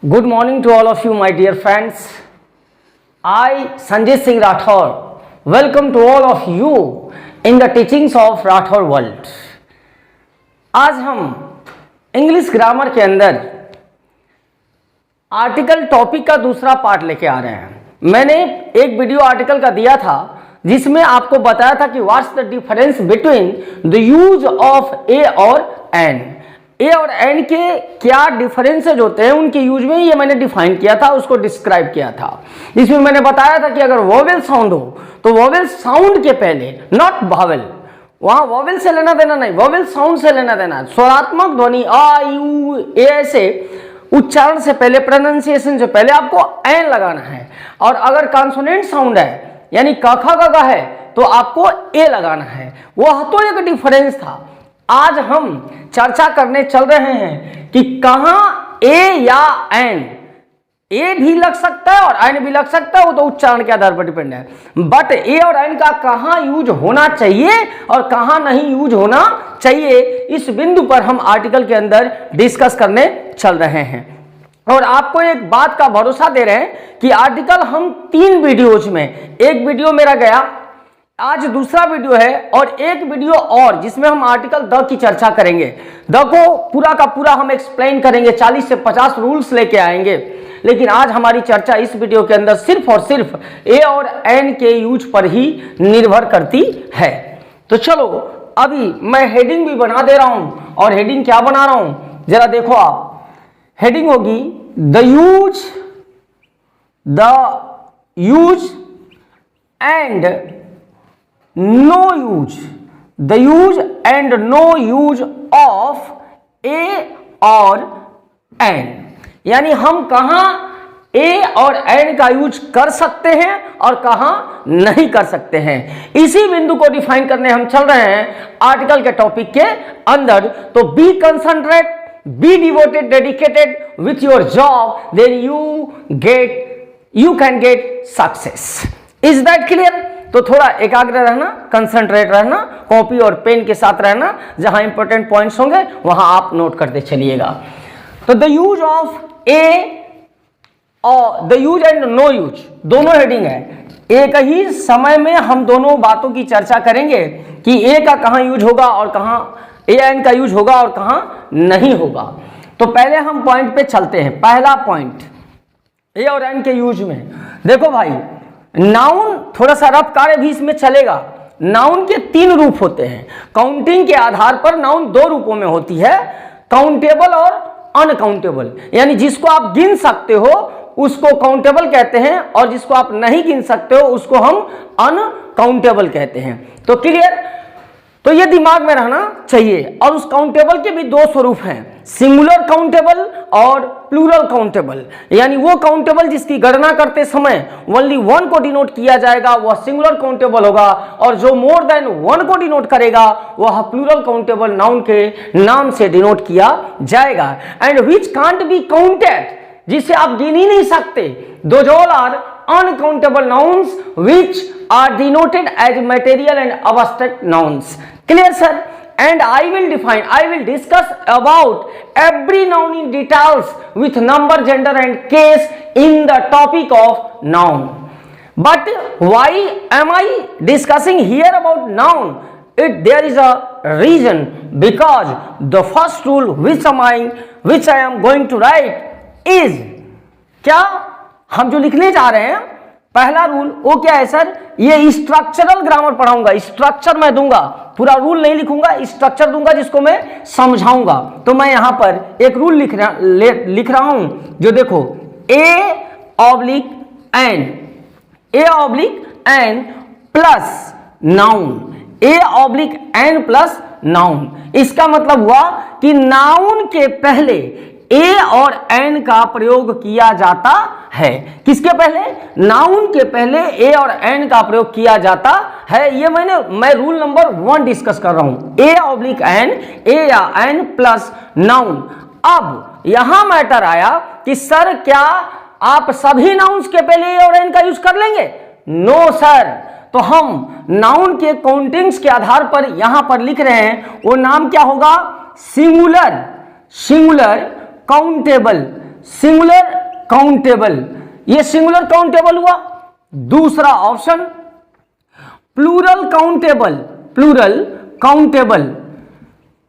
Good morning to all of you, my dear friends. I, Sanjay Singh Rathore, welcome to all of you in the teachings of Rathore World. आज हम English grammar के अंदर article topic का दूसरा part लेके आ रहे हैं। मैंने एक वीडियो आर्टिकल का दिया था जिसमें आपको बताया था कि what's the difference between the use of a और एन। ए और एन के क्या डिफरेंसेज होते हैं, उनके यूज में ये मैंने डिफाइन किया था, उसको डिस्क्राइब किया था। इसमें मैंने बताया था कि अगर वोवेल साउंड हो तो वोवेल साउंड के पहले, नॉट वावेल, वहां वोवेल से लेना देना नहीं, वोवेल साउंड से लेना देना। स्वरात्मक ध्वनि आ यू ए ऐसे उच्चारण से पहले, प्रोनाउंसिएशन से पहले आपको एन लगाना है। और अगर कॉन्सोनेंट साउंड है यानी क ख ग घ है तो आपको ए लगाना है। वह तो एक डिफरेंस था। आज हम चर्चा करने चल रहे हैं कि कहां ए या एन, ए भी लग सकता है और एन भी लग सकता है, वो तो उच्चारण के आधार पर डिपेंड है। बट ए और एन का कहां यूज होना चाहिए और कहां नहीं यूज होना चाहिए, इस बिंदु पर हम आर्टिकल के अंदर डिस्कस करने चल रहे हैं। और आपको एक बात का भरोसा दे रहे हैं कि आर्टिकल हम 3 वीडियोज में, एक वीडियो मेरा गया, आज दूसरा वीडियो है और एक वीडियो और जिसमें हम आर्टिकल द की चर्चा करेंगे। द को पूरा का पूरा हम एक्सप्लेन करेंगे, 40 से 50 रूल्स लेके आएंगे। लेकिन आज हमारी चर्चा इस वीडियो के अंदर सिर्फ और सिर्फ ए और एन के यूज पर ही निर्भर करती है। तो चलो अभी मैं हेडिंग भी बना दे रहा हूं। और हेडिंग क्या बना रहा हूं जरा देखो आप। हेडिंग होगी the use and no use, the use and no use of a और एन। यानी हम कहां ए और एन का यूज कर सकते हैं और कहां नहीं कर सकते हैं, इसी बिंदु को डिफाइन करने हम चल रहे हैं आर्टिकल के टॉपिक के अंदर। तो be concentrate, be devoted, dedicated with your job, then you can get success. Is that clear? तो थोड़ा एकाग्र रहना, कंसंट्रेट रहना, कॉपी और पेन के साथ रहना, जहां इंपॉर्टेंट पॉइंट्स होंगे वहां आप नोट करते चलिएगा। तो द यूज ऑफ ए और the use and no use दोनों हेडिंग है। एक ही समय में हम दोनों बातों की चर्चा करेंगे कि ए का कहां यूज होगा और कहां ए एन का यूज होगा और कहां नहीं होगा। तो पहले हम पॉइंट पे चलते हैं। पहला पॉइंट ए और एन के यूज में देखो भाई, नाउन थोड़ा सा रफ कार्य भी इसमें चलेगा। नाउन के 3 रूप होते हैं। काउंटिंग के आधार पर नाउन 2 रूपों में होती है, काउंटेबल और अनकाउंटेबल। यानी जिसको आप गिन सकते हो उसको काउंटेबल कहते हैं और जिसको आप नहीं गिन सकते हो उसको हम अनकाउंटेबल कहते हैं। तो क्लियर? तो ये दिमाग में रहना चाहिए। और उस काउंटेबल के भी 2 स्वरूप हैं, सिंगुलर काउंटेबल और प्लूरल काउंटेबल। यानी वो काउंटेबल जिसकी गणना करते समय ओनली 1 को डिनोट किया जाएगा वह सिंगुलर काउंटेबल होगा, और जो मोर देन 1 को डिनोट करेगा वह प्लूरल काउंटेबल नाउन के नाम से डिनोट किया जाएगा। And which can't be counted, जिसे आप गिन ही नहीं सकते, those all are uncountable nouns which are denoted as material and abstract nouns. Clear sir? And I will discuss about every noun in details with number, gender and case in the topic of noun. But why am I discussing here about noun? There is a reason, because the first rule which I am going to write is, क्या हम जो लिखने जा रहे हैं पहला rule वो क्या है सर? ये स्ट्रक्चरल ग्रामर पढ़ाऊंगा, स्ट्रक्चर मैं दूंगा, पूरा रूल नहीं लिखूंगा, स्ट्रक्चर दूंगा जिसको मैं समझाऊंगा। तो मैं यहां पर एक रूल लिख रहा हूं जो देखो, a oblique an plus noun, a oblique an plus noun. इसका मतलब हुआ कि नाउन के पहले ए और एन का प्रयोग किया जाता है। किसके पहले? नाउन के पहले ए और एन का प्रयोग किया जाता है। ये मैं रूल नंबर 1 डिस्कस कर रहा हूं, ए ऑब्लिक एन, ए या एन प्लस नाउन। अब यहां मैटर आया कि सर क्या आप सभी नाउन्स के पहले ए और एन का यूज कर लेंगे? No sir. तो हम नाउन के काउंटिंग्स के आधार पर यहां पर लिख रहे हैं, वो नाम क्या होगा? सिंगुलर काउंटेबल, सिंगुलर काउंटेबल, ये सिंगुलर काउंटेबल हुआ। दूसरा option plural countable, plural countable,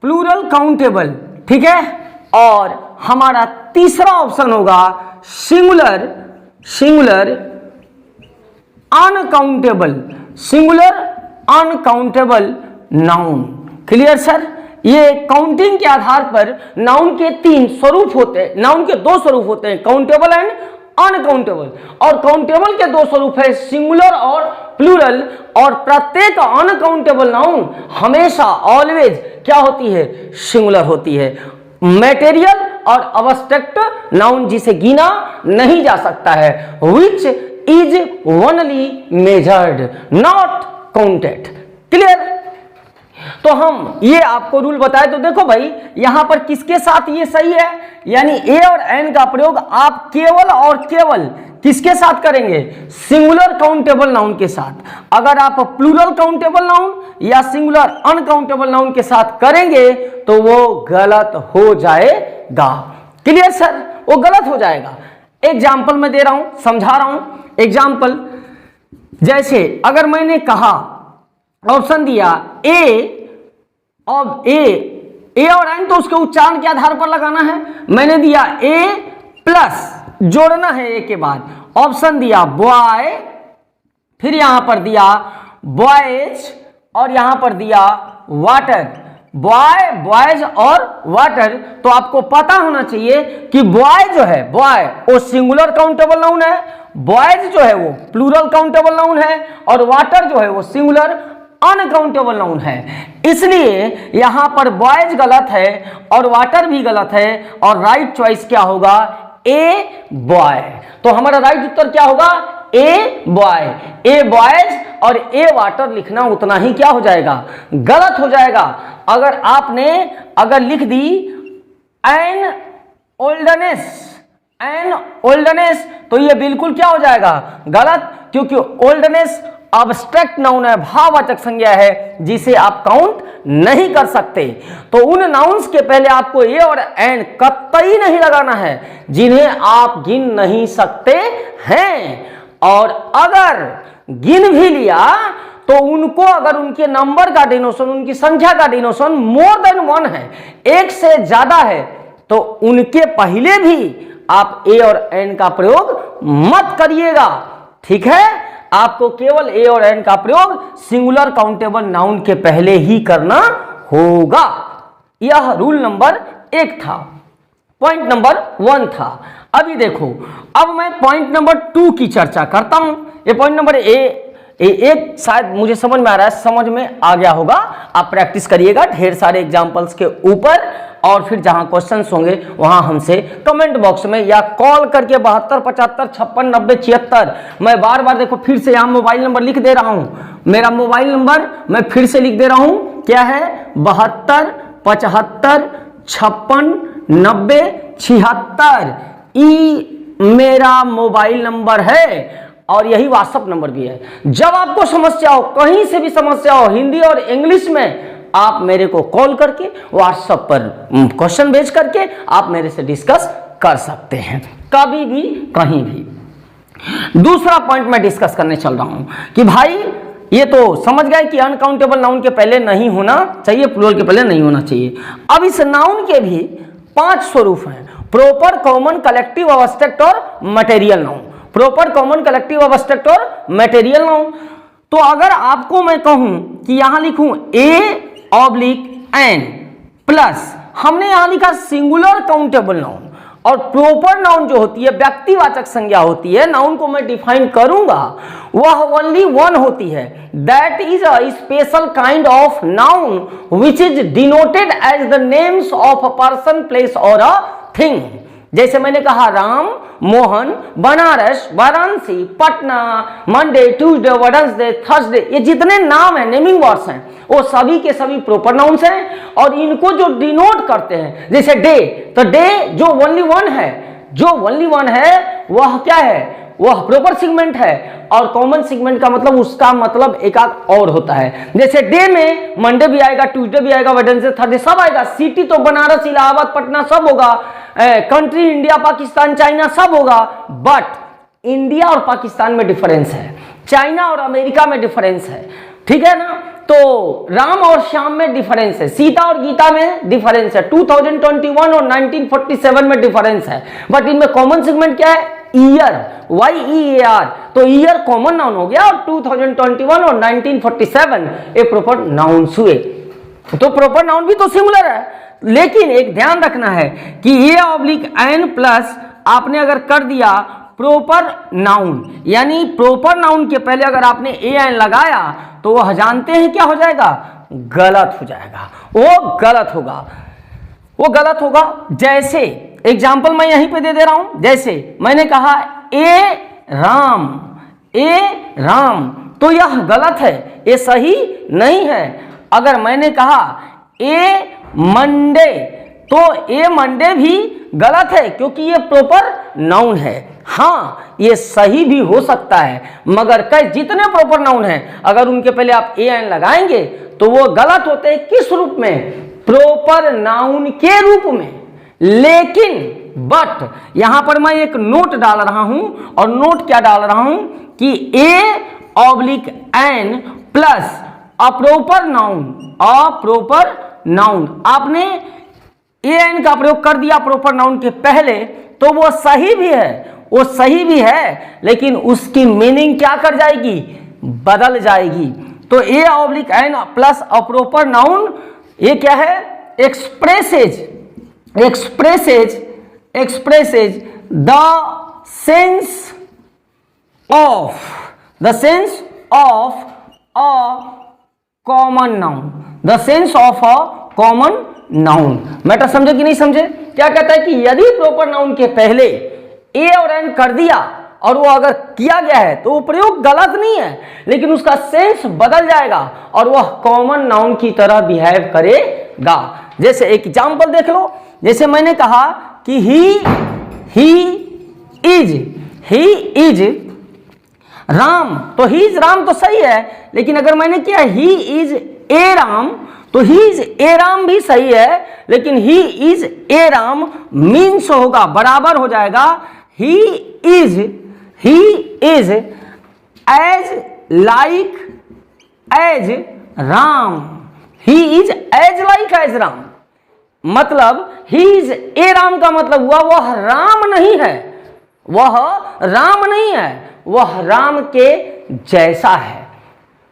plural countable, ठीक है। और हमारा तीसरा ऑप्शन होगा singular, singular uncountable, singular uncountable noun. Clear sir? ये काउंटिंग के आधार पर नाउन के 3 स्वरूप होते हैं, नाउन के 2 स्वरूप होते हैं, काउंटेबल एंड अनकाउंटेबल। और काउंटेबल के 2 स्वरूप है, सिंगुलर और प्लूरल। और प्रत्येक अनकाउंटेबल नाउन हमेशा ऑलवेज क्या होती है? सिंगुलर होती है। मटेरियल और अब्स्ट्रैक्ट नाउन जिसे गिना नहीं जा सकता है, which is only measured not counted. Clear? तो हम ये आपको रूल बताए, तो देखो भाई यहां पर किसके साथ ये सही है, यानी ए और एन का प्रयोग आप केवल और केवल किसके साथ करेंगे? सिंगुलर काउंटेबल नाउन के साथ। अगर आप प्लूरल काउंटेबल नाउन या सिंगुलर अनकाउंटेबल नाउन के साथ करेंगे तो वो गलत हो जाएगा। Clear sir? वो गलत हो जाएगा। एग्जाम्पल मैं दे रहा हूं, समझा रहा हूं। एग्जाम्पल जैसे अगर मैंने कहा, ऑप्शन दिया ए और ए और एन, तो उसके उच्चारण के आधार पर लगाना है। मैंने दिया ए प्लस, जोड़ना है ए के बाद। ऑप्शन दिया बॉय, फिर यहां पर दिया बॉयज और यहां पर दिया वाटर। बॉय, बॉयज और वाटर। तो आपको पता होना चाहिए कि बॉय जो है, बॉय वो सिंगुलर काउंटेबल नाउन है, बॉयज जो है वो प्लूरल काउंटेबल नाउन है, और वाटर जो है वो सिंगुलर अनकाउंटेबल नाउन है। इसलिए यहां पर बॉयज गलत है और वाटर भी गलत है, और राइट चॉइस क्या होगा? A boy. तो हमारा राइट उत्तर क्या होगा? A boy. ए बॉयज और ए वाटर लिखना उतना ही क्या हो जाएगा? गलत हो जाएगा। अगर आपने अगर लिख दी एन ओल्डनेस, एन ओल्डनेस, तो ये बिल्कुल क्या हो जाएगा? गलत, क्योंकि ओल्डनेस अब्स्ट्रैक्ट नाउन है, भाववाचक संज्ञा है, जिसे आप काउंट नहीं कर सकते। तो उन नाउन्स के पहले आपको ए और एन कतई नहीं लगाना है जिन्हें आप गिन नहीं सकते हैं। और अगर गिन भी लिया तो उनको, अगर उनके नंबर का डिनोशन, उनकी संख्या का डिनोशन मोर देन 1 है, 1 से ज्यादा है, तो उनके पहले भी आप ए और एन का प्रयोग मत करिएगा। ठीक है? आपको केवल ए और एन का प्रयोग सिंगुलर काउंटेबल नाउन के पहले ही करना होगा। यह रूल नंबर 1 था, पॉइंट नंबर 1 था। अभी देखो, अब मैं पॉइंट नंबर 2 की चर्चा करता हूं। ये पॉइंट नंबर एक शायद मुझे समझ में आ रहा है, समझ में आ गया होगा। आप प्रैक्टिस करिएगा ढेर सारे एग्जाम्पल्स के ऊपर, और फिर जहां क्वेश्चंस होंगे वहां हमसे कमेंट बॉक्स में या कॉल करके 72 75 56 90 76। मैं बार बार देखो फिर से यहां मोबाइल नंबर लिख दे रहा हूं। मेरा मोबाइल नंबर मैं फिर से लिख दे रहा हूं, क्या है? 72 75 56 90 76। ई मेरा मोबाइल नंबर है और यही व्हाट्सएप नंबर भी है। जब आपको समस्या हो, कहीं से भी समस्या हो, हिंदी और इंग्लिश में, आप मेरे को कॉल करके व्हाट्सएप पर क्वेश्चन भेज करके आप मेरे से डिस्कस कर सकते हैं, कभी भी कहीं भी। दूसरा पॉइंट मैं डिस्कस करने चल रहा हूं कि भाई ये तो समझ गए कि अनकाउंटेबल नाउन के पहले नहीं होना चाहिए, प्लूरल के पहले नहीं होना चाहिए। अब इस नाउन के भी 5 स्वरूप हैं: प्रॉपर, कॉमन, कलेक्टिव, अब्स्ट्रैक्ट और material noun. Proper, common, collective, abstract और मटेरियल नाउन। तो अगर आपको मैं कहूं कि यहां लिखूं ए ऑब्लिक एन प्लस, हमने यहां लिखा सिंगुलर काउंटेबल नाउन, और प्रॉपर नाउन जो होती है व्यक्तिवाचक संज्ञा होती है, नाउन को मैं डिफाइन करूंगा, वह ओनली 1 होती है। That is a special kind of noun which is denoted as the names of a person, place और अ थिंग। जैसे मैंने कहा Ram, Mohan, Banaras, Varanasi, Patna, Monday, Tuesday, Wednesday, Thursday, ये जितने नाम हैं, नेमिंग वर्ड्स हैं, वो सभी के सभी प्रॉपर नाउन्स हैं। और इनको जो डिनोट करते हैं, जैसे डे, तो डे जो ओनली 1 है, जो ओनली 1 है वह क्या है? वह प्रॉपर सेगमेंट है, और कॉमन सेगमेंट का मतलब उसका मतलब एक आध और होता है। जैसे डे में मंडे भी आएगा, ट्यूसडे भी आएगा, वेडनेसडे, थर्सडे सब आएगा। सिटी तो बनारस, इलाहाबाद, पटना सब होगा। कंट्री इंडिया, पाकिस्तान, चाइना सब होगा। बट इंडिया और पाकिस्तान में डिफरेंस है, चाइना और अमेरिका में डिफरेंस है, ठीक है ना। तो राम और श्याम में डिफरेंस है, सीता और गीता में डिफरेंस है, 2021 और 1947 में डिफरेंस है। बट इनमें कॉमन सेगमेंट क्या है? Year, YEAR। तो ईयर कॉमन नाउन हो गया, और 2021 और 1947 ये प्रॉपर नाउन्स हुए। तो प्रॉपर नाउन भी तो सिमिलर है, लेकिन एक ध्यान रखना है कि A/N प्लस आपने अगर कर दिया प्रॉपर नाउन, यानी प्रॉपर नाउन के पहले अगर आपने AN लगाया तो वह जानते हैं क्या हो जाएगा? गलत हो जाएगा, वो गलत होगा, वो गलत होगा। जैसे एग्जाम्पल मैं यहीं पे दे दे रहा हूं, जैसे मैंने कहा ए राम, तो यह गलत है, ये सही नहीं है। अगर मैंने कहा ए मंडे, तो ए मंडे भी गलत है, क्योंकि ये प्रॉपर नाउन है। हाँ, ये सही भी हो सकता है, मगर कई जितने प्रॉपर नाउन हैं अगर उनके पहले आप AN लगाएंगे तो वो गलत होते हैं। किस रूप में? प्रॉपर नाउन के रूप में। लेकिन बट यहां पर मैं एक नोट डाल रहा हूं, और नोट क्या डाल रहा हूं कि A/N प्लस अप्रॉपर नाउन, आपने AN का प्रयोग कर दिया प्रॉपर नाउन के पहले, तो वो सही भी है, लेकिन उसकी मीनिंग क्या कर जाएगी? बदल जाएगी। तो A/N प्लस अप्रॉपर नाउन ये क्या है? Expresses the sense of a common noun. Matter समझे कि नहीं समझे? क्या कहता है कि यदि प्रॉपर नाउन के पहले A और N कर दिया और वो अगर किया गया है तो वो प्रयोग गलत नहीं है, लेकिन उसका सेंस बदल जाएगा और वह कॉमन नाउन की तरह बिहेव करेगा। जैसे एक एग्जांपल देख लो, जैसे मैंने कहा कि ही इज राम, तो ही इज राम तो सही है, लेकिन अगर मैंने किया ही इज ए राम, तो ही इज ए राम भी सही है, लेकिन he is a Ram means होगा, बराबर हो जाएगा he is as like as Ram. He is as like as Ram, मतलब ही इज ए राम का मतलब हुआ वह राम नहीं है, वह राम के जैसा है।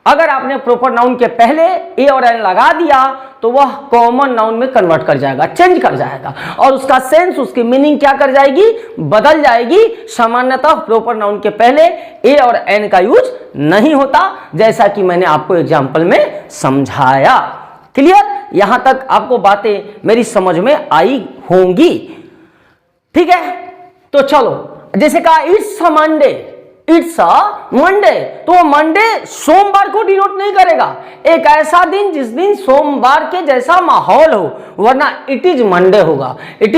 अगर आपने प्रॉपर नाउन के पहले ए और एन लगा दिया तो वह कॉमन नाउन में कन्वर्ट कर जाएगा, चेंज कर जाएगा, और उसका सेंस, उसकी मीनिंग क्या कर जाएगी? बदल जाएगी। सामान्यतः प्रॉपर नाउन के पहले ए और एन का यूज नहीं होता, जैसा कि मैंने आपको एग्जाम्पल में समझाया। क्लियर? यहां तक आपको बातें मेरी समझ में आई होंगी। ठीक है, तो चलो, जैसे कहा इट्स अ मंडे, तो मंडे सोमवार को डिनोट नहीं करेगा, एक ऐसा दिन जिस दिन सोमवार के जैसा माहौल हो, वरना इट इज मंडे होगा, इट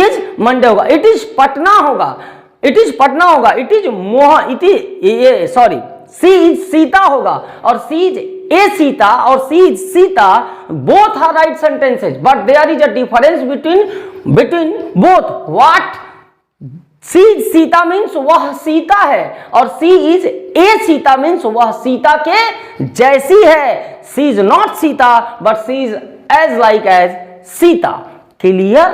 इज पटना होगा, सी इज सीता होगा, और सी इज ए सीता और she is Sita, both are right sentences, but there is a difference between both. What? She is Sita means वह सीता है, और she is a Sita means वह सीता के जैसी है। She is not Sita but she is as like as Sita. Clear?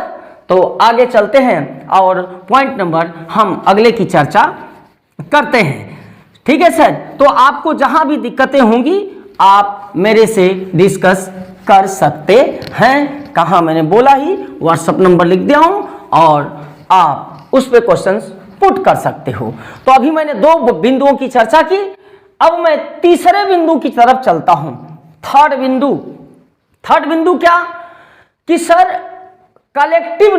तो आगे चलते हैं और पॉइंट नंबर हम अगले की चर्चा करते हैं। ठीक है सर, तो आपको जहां भी दिक्कतें होंगी आप मेरे से डिस्कस कर सकते हैं। कहा मैंने बोला ही, व्हाट्सएप नंबर लिख दिया हूं और आप उस पे क्वेश्चंस पुट कर सकते हो। तो अभी मैंने दो बिंदुओं की चर्चा की, अब मैं तीसरे बिंदु की तरफ चलता हूं। थर्ड बिंदु क्या? कि सर कलेक्टिव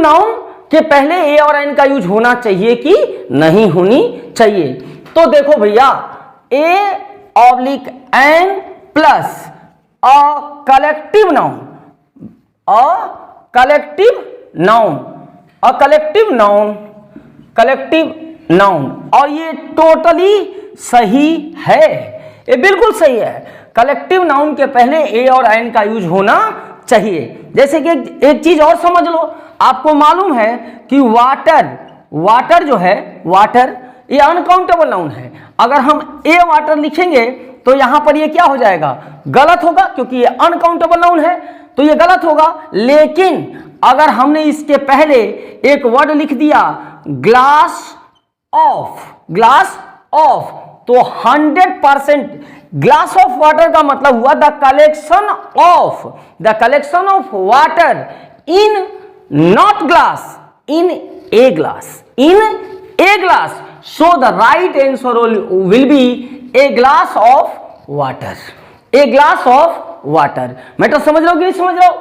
नाउन के पहले ए और एन का यूज होना चाहिए कि नहीं होनी चाहिए। तो देखो भैया, A/N plus a collective noun noun, और ये टोटली सही है, ये बिल्कुल सही है। कलेक्टिव नाउन के पहले ए और एन का यूज होना चाहिए। जैसे कि एक चीज और समझ लो, आपको मालूम है कि वाटर जो है, वाटर ये अनकाउंटेबल नाउन है। अगर हम ए वाटर लिखेंगे तो यहां पर ये क्या हो जाएगा, गलत होगा, क्योंकि ये अनकाउंटेबल नाउन है तो ये गलत होगा। लेकिन अगर हमने इसके पहले एक वर्ड लिख दिया ग्लास ऑफ, तो 100% ग्लास ऑफ वाटर का मतलब हुआ the collection of water in not glass, in a glass. So the right answer will be a glass of water. Matter समझ रहे हो कि नहीं समझ रहे हो?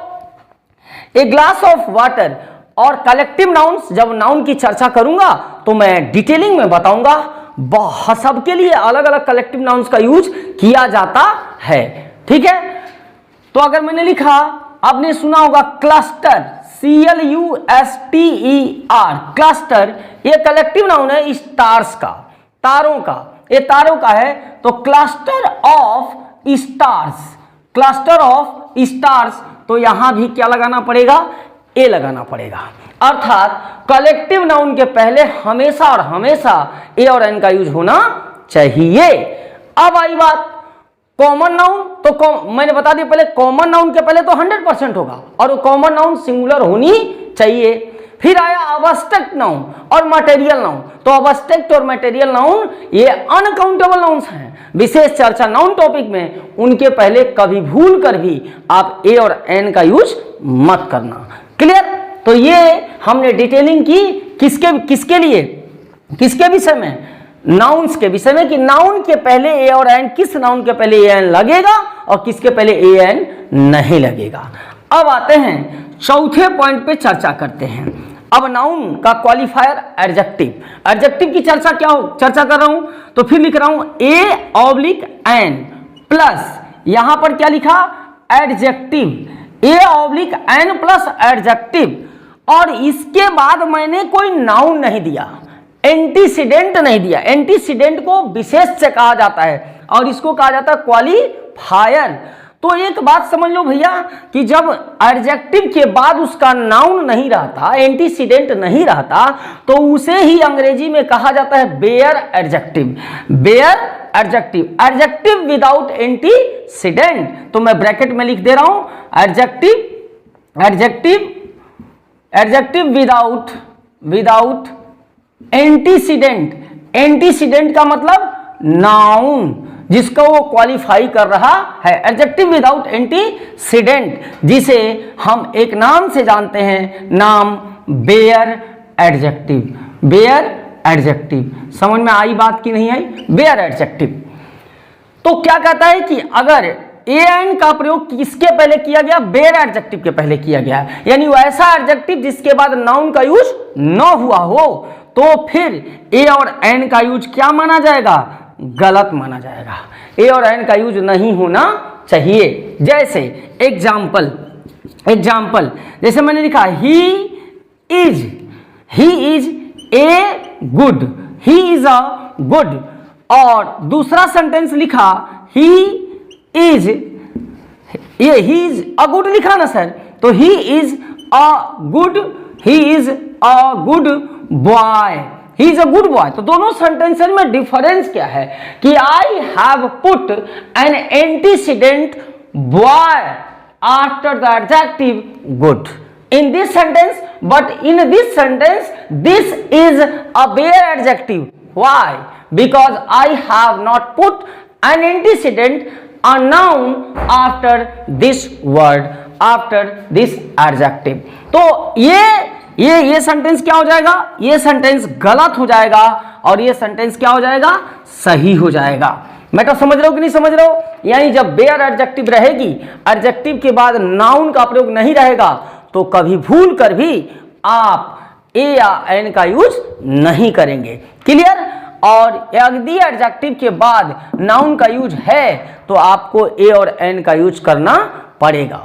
A glass of water. और कलेक्टिव नाउन्स, जब नाउन की चर्चा करूंगा तो मैं डिटेलिंग में बताऊंगा। सबके लिए अलग अलग कलेक्टिव नाउन्स का यूज किया जाता है, ठीक है। तो अगर मैंने लिखा, आपने सुना होगा क्लस्टर, CLUSTER, क्लस्टर, ये कलेक्टिव नाउन है स्टार्स का, तारों का, ये तारों का है। तो क्लस्टर ऑफ स्टार्स, तो यहां भी क्या लगाना पड़ेगा, ए लगाना पड़ेगा। अर्थात कलेक्टिव नाउन के पहले हमेशा और हमेशा ए और एन का यूज होना चाहिए। अब आई बात कॉमन नाउन, तो मैंने बता दिया पहले, कॉमन नाउन के पहले तो 100% होगा और कॉमन नाउन सिंगुलर होनी चाहिए। फिर आया अबस्ट्रैक्ट नाउन और मटेरियल नाउन। तो अबस्ट्रैक्ट और मटेरियल नाउन ये अनकाउंटेबल नाउन्स हैं। विशेष चर्चा नाउन टॉपिक में, उनके पहले कभी भूल कर भी आप ए और एन का यूज मत करना। क्लियर? तो ये हमने डिटेलिंग की किसके लिए, किसके विषय में, नाउन्स के विषय में, कि नाउन के पहले ए और एन, किस नाउन के पहले ए एन लगेगा और किसके पहले ए एन नहीं लगेगा। अब आते हैं चौथे पॉइंट पे चर्चा करते हैं। अब नाउन का क्वालिफायर एडजेक्टिव की चर्चा कर रहा हूं, तो फिर लिख रहा हूं A/N प्लस, यहां पर क्या लिखा, एडजेक्टिव, A/N प्लस एडजेक्टिव। और इसके बाद मैंने कोई नाउन नहीं दिया, एंटीसीडेंट नहीं दिया। एंटीसीडेंट को विशेष से कहा जाता है और इसको कहा जाता है क्वालिफायर। तो एक बात समझ लो भैया कि जब एडजेक्टिव के बाद उसका नाउन नहीं रहता, एंटीसीडेंट नहीं रहता, तो उसे ही अंग्रेजी में कहा जाता है bare adjective. Adjective without antecedent. तो मैं ब्रैकेट में लिख दे रहा हूं एडजेक्टिव विदाउट एंटीसीडेंट। एंटीसीडेंट का मतलब नाउन जिसको वो क्वालिफाई कर रहा है। एडजेक्टिव विदाउट एंटीसीडेंट, जिसे हम एक नाम से जानते हैं, नाम बेयर एडजेक्टिव। समझ में आई बात की नहीं आई? Bear adjective. तो क्या कहता है कि अगर एन का प्रयोग किसके पहले किया गया, बेयर एडजेक्टिव के पहले किया गया, यानी वैसा एडजेक्टिव जिसके बाद नाउन का यूज न हुआ हो, तो फिर ए और एन का यूज क्या माना जाएगा, गलत माना जाएगा। ए और एन का यूज नहीं होना चाहिए। जैसे एग्जाम्पल, जैसे मैंने लिखा ही is a good, he is a good. और दूसरा सेंटेंस लिखा ही इज अ गुड लिखा ना सर, तो he is a good boy, he is a good boy. तो दोनों सेंटेंस में डिफरेंस क्या है कि I have put an antecedent boy after the adjective good in this sentence, but in this sentence this is a bare adjective. Why? Because I have not put an antecedent, a noun after this word, after this adjective. तो ये sentence क्या हो जाएगा, ये sentence गलत हो जाएगा और ये सेंटेंस क्या हो जाएगा, सही हो जाएगा। मैं तो समझ रहा हूं कि नहीं समझ रहा हूं? यानी जब बेयर एडजेक्टिव रहेगी, एडजेक्टिव के बाद नाउन का प्रयोग नहीं रहेगा, तो कभी भूल कर भी आप ए या एन का यूज नहीं करेंगे। क्लियर? और यदि एडजेक्टिव के बाद नाउन का यूज है तो आपको ए और एन का यूज करना पड़ेगा।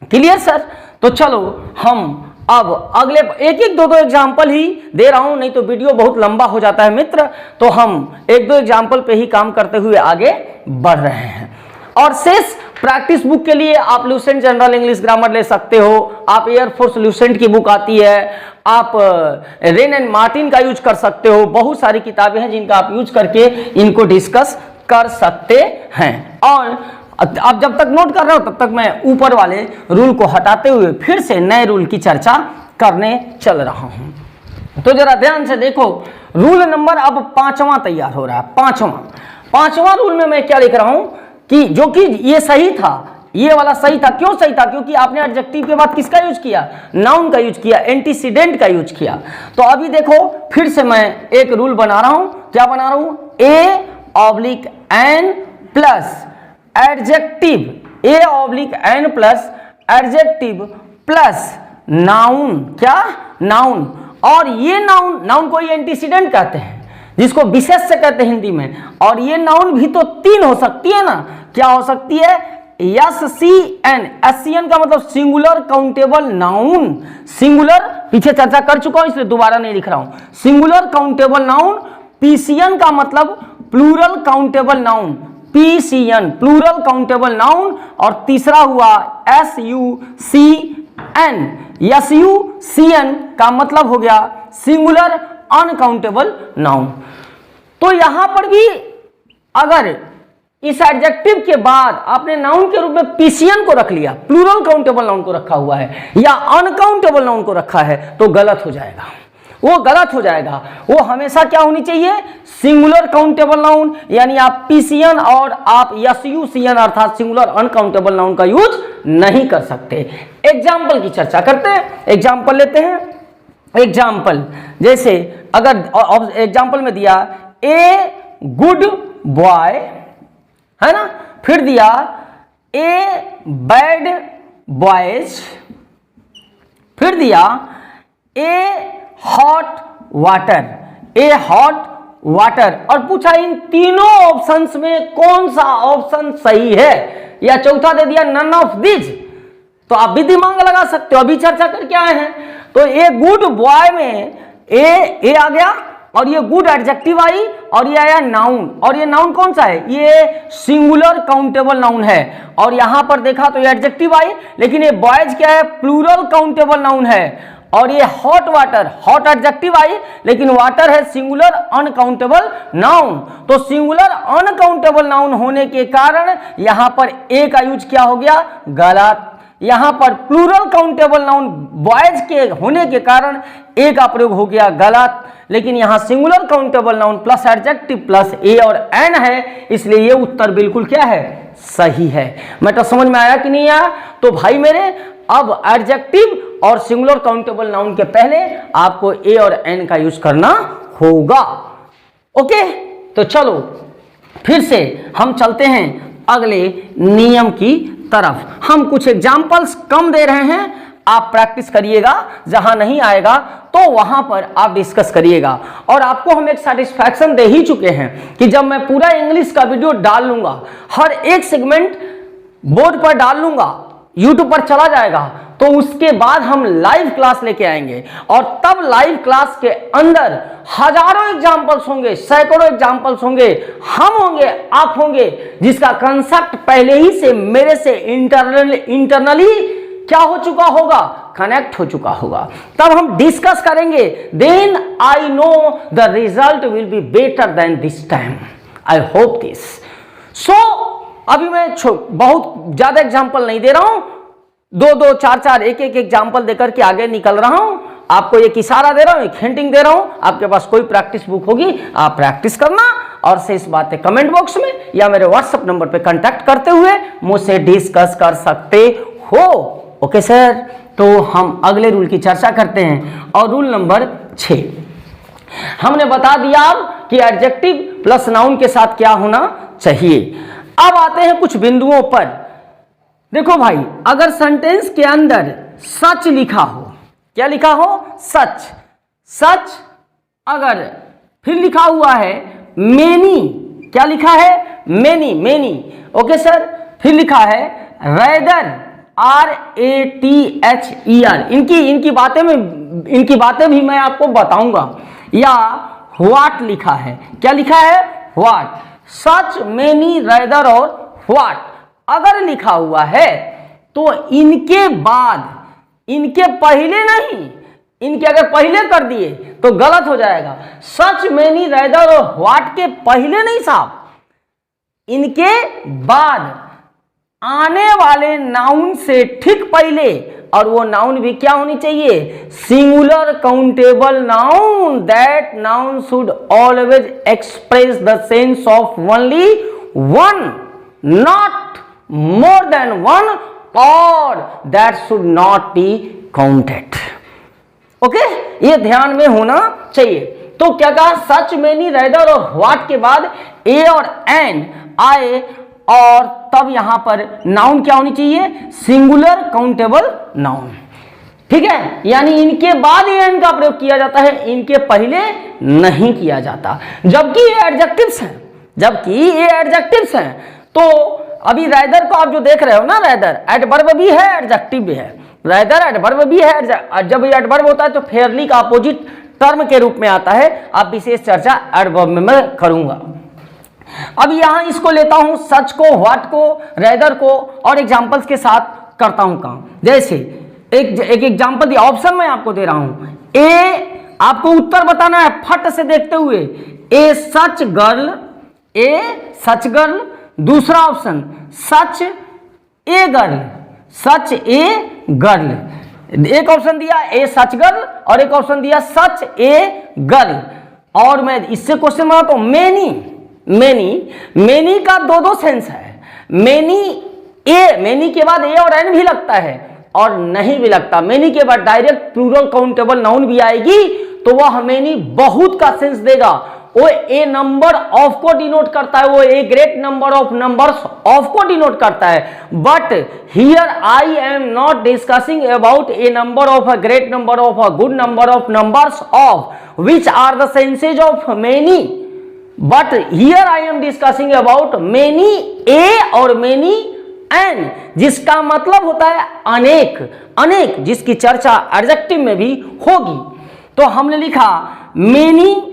Clear sir? तो चलो हम अब अगले एक एक दो दो एग्जाम्पल ही दे रहा हूं, नहीं तो वीडियो बहुत लंबा हो जाता है मित्र, तो हम एक दो एग्जाम्पल पे ही काम करते हुए आगे बढ़ रहे हैं। और शेष प्रैक्टिस बुक के लिए आप लुसेंट जनरल इंग्लिश ग्रामर ले सकते हो, आप एयरफोर्स लुसेंट की बुक आती है, आप रेन एंड मार्टिन का यूज कर सकते हो। बहुत सारी किताबें हैं जिनका आप यूज करके इनको डिस्कस कर सकते हैं। और अब जब तक नोट कर रहे हो तब तक मैं ऊपर वाले रूल को हटाते हुए फिर से नए रूल की चर्चा करने चल रहा हूं। तो जरा ध्यान से देखो, रूल नंबर अब 5वां तैयार हो रहा है। पांचवां रूल में मैं क्या लिख रहा हूं कि जो कि ये सही था, ये वाला सही था। क्यों सही था? क्योंकि आपने एडजेक्टिव के बाद किसका यूज किया? नाउन का यूज किया, एंटीसीडेंट का यूज किया। तो अभी देखो फिर से मैं एक रूल बना रहा हूं। क्या बना रहा हूं? A/N plus adjective, A/N plus adjective plus noun. क्या? नाउन। और ये नाउन को ये एंटीसीडेंट कहते हैं, जिसको विशेष से कहते हैं हिंदी में। और ये नाउन भी तो 3 हो सकती है ना। क्या हो सकती है? SCN, SCN का मतलब सिंगुलर काउंटेबल नाउन। सिंगुलर पीछे चर्चा कर चुका हूं इसलिए दोबारा नहीं लिख रहा हूं। Singular countable noun. PCN का मतलब plural countable noun, PCN plural countable noun. और तीसरा हुआ SUCN, SUCN का मतलब हो गया सिंगुलर अनकाउंटेबल नाउन। तो यहां पर भी अगर इस एडजेक्टिव के बाद आपने नाउन के रूप में PCN को रख लिया, प्लूरल काउंटेबल नाउन को रखा हुआ है, या अनकाउंटेबल नाउन को रखा है, तो गलत हो जाएगा। वो गलत हो जाएगा। वो हमेशा क्या होनी चाहिए? Singular countable noun. यानी आप PCN और आप SUCN अर्थात सिंगुलर अनकाउंटेबल नाउन का यूज नहीं कर सकते। एग्जाम्पल की चर्चा करते हैं। एग्जाम्पल लेते हैं। एग्जाम्पल जैसे अगर एग्जाम्पल में दिया ए गुड बॉय, है ना, फिर दिया ए बैड बॉयज, फिर दिया ए हॉट वाटर, ए हॉट वाटर, और पूछा इन तीनों ऑप्शंस में कौन सा ऑप्शन सही है, या चौथा दे दिया नन ऑफ दिस। तो आप भी दिमाग लगा सकते हो, अभी चर्चा करके आए हैं। तो ए गुड बॉय में ए आ गया, और ये गुड एडजेक्टिव आई, और ये आया नाउन। और ये नाउन कौन सा है? ये सिंगुलर काउंटेबल नाउन है। और यहां पर देखा तो ये एडजेक्टिव आई, लेकिन ये बॉयज क्या है? प्लूरल काउंटेबल नाउन है। और ये हॉट वाटर, हॉट एडजेक्टिव आई, लेकिन वाटर है सिंगुलर अनकाउंटेबल नाउन। तो सिंगुलर अनकाउंटेबल नाउन होने के कारण यहां पर ए का यूज क्या हो गया? गलत। यहां पर प्लूरल काउंटेबल नाउन बॉयज के होने के कारण ए का प्रयोग हो गया गलत। लेकिन यहां singular countable noun plus adjective plus a और एन है, इसलिए ये उत्तर बिल्कुल क्या है? सही है। मैटर समझ में आया कि नहीं आया? तो भाई मेरे, अब एडजेक्टिव और सिंगुलर काउंटेबल नाउन के पहले आपको ए और एन का यूज करना होगा। ओके, तो चलो फिर से हम चलते हैं अगले नियम की तरफ। हम कुछ एग्जाम्पल्स कम दे रहे हैं, आप प्रैक्टिस करिएगा, जहां नहीं आएगा तो वहां पर आप डिस्कस करिएगा। और आपको हम एक सेटिस्फैक्शन दे ही चुके हैं कि जब मैं पूरा इंग्लिश का वीडियो डाल लूंगा, हर एक सेगमेंट बोर्ड पर डाल लूंगा, यूट्यूब पर चला जाएगा, तो उसके बाद हम लाइव क्लास लेके आएंगे। और तब लाइव क्लास के अंदर हजारों एग्जाम्पल्स होंगे, सैकड़ों एग्जाम्पल्स होंगे, हम होंगे, आप होंगे, जिसका कंसेप्ट पहले ही से मेरे से इंटरनली क्या हो चुका होगा? कनेक्ट हो चुका होगा। तब हम डिस्कस करेंगे, then I know the result will be better than this time. I hope this. So अभी मैं बहुत ज्यादा एग्जाम्पल नहीं दे रहा हूं, 2-2, 4-4, एक एग्जाम्पल देकर के आगे निकल रहा हूं। आपको एक इशारा दे रहा हूं, एक हिंटिंग दे रहा हूं। आपके पास कोई प्रैक्टिस बुक होगी, आप प्रैक्टिस करना, और शेष बातें कमेंट बॉक्स में या मेरे व्हाट्सएप नंबर पे कांटेक्ट करते हुए मुझसे डिस्कस कर सकते हो। ओके सर, तो हम अगले रूल की चर्चा करते हैं। और रूल नंबर 6 हमने बता दिया कि एडजेक्टिव प्लस नाउन के साथ क्या होना चाहिए। अब आते हैं कुछ बिंदुओं पर। देखो भाई, अगर सेंटेंस के अंदर सच लिखा हो, क्या लिखा हो? सच। सच अगर फिर लिखा हुआ है मेनी, क्या लिखा है? Many, many. ओके सर, फिर लिखा है रेदर, RATHER, इनकी बातें भी मैं आपको बताऊंगा। या व्हाट लिखा है, क्या लिखा है? व्हाट। सच, मेनी, रेदर और व्हाट अगर लिखा हुआ है तो इनके बाद, इनके पहले नहीं, इनके अगर पहले कर दिए तो गलत हो जाएगा। सच, मेनी, रेदर और व्हाट के पहले नहीं साहब, इनके बाद आने वाले नाउन से ठीक पहले, और वो नाउन भी क्या होनी चाहिए? Singular countable noun. That noun should always express the sense of only one, not more than one, और that should not be counted. Okay, ये ध्यान में होना चाहिए। तो क्या कहा? सच, मेनी, रेदर और व्हाट के बाद ए और एन आए, और तब यहां पर नाउन क्या होनी चाहिए? Singular countable noun. ठीक है, यानी इनके बाद एन का प्रयोग किया जाता है, इनके पहले नहीं किया जाता। जबकि ये एडजेक्टिव्स हैं, जबकि ये एडजेक्टिव्स हैं। तो अभी रेदर को आप जो देख रहे हो ना, रेदर एडवर्ब भी है, एडजेक्टिव भी है। रेदर एडवर्ब भी है, जब ये एडवर्ब होता है तो फेयरली का अपोजिट टर्म के रूप में आता है। अब विशेष चर्चा एडवर्ब में मैं करूंगा। अब यहां इसको लेता हूं, सच को, व्हाट को, रेदर को, और एग्जांपल्स के साथ करता हूं काम। जैसे एक एग्जांपल दिया, ऑप्शन मैं आपको दे रहा हूं। ए, आपको उत्तर बताना है फट से देखते हुए। ए सच गर्ल, ए सच गर्ल। दूसरा option such a girl, such a girl. एक ऑप्शन दिया ए सच गर्ल और एक ऑप्शन दिया सच ए गर्ल। और मैं इससे क्वेश्चन बनाता हूं, मेनी, मेनी का दो सेंस है। मेनी के बाद ए और एन भी लगता है और नहीं भी लगता। मेनी के बाद डायरेक्ट प्लूरल काउंटेबल नाउन भी आएगी तो वह मेनी बहुत का सेंस देगा। वो ए नंबर ऑफ को डिनोट करता है, वो a great number of numbers of को डिनोट करता है। But here I am not discussing about a number of, a great number of, a good number of numbers of which are the senses of many. But here I am discussing about many a और many N, जिसका मतलब होता है अनेक, अनेक, जिसकी चर्चा adjective में भी होगी। तो हमने लिखा मेनी,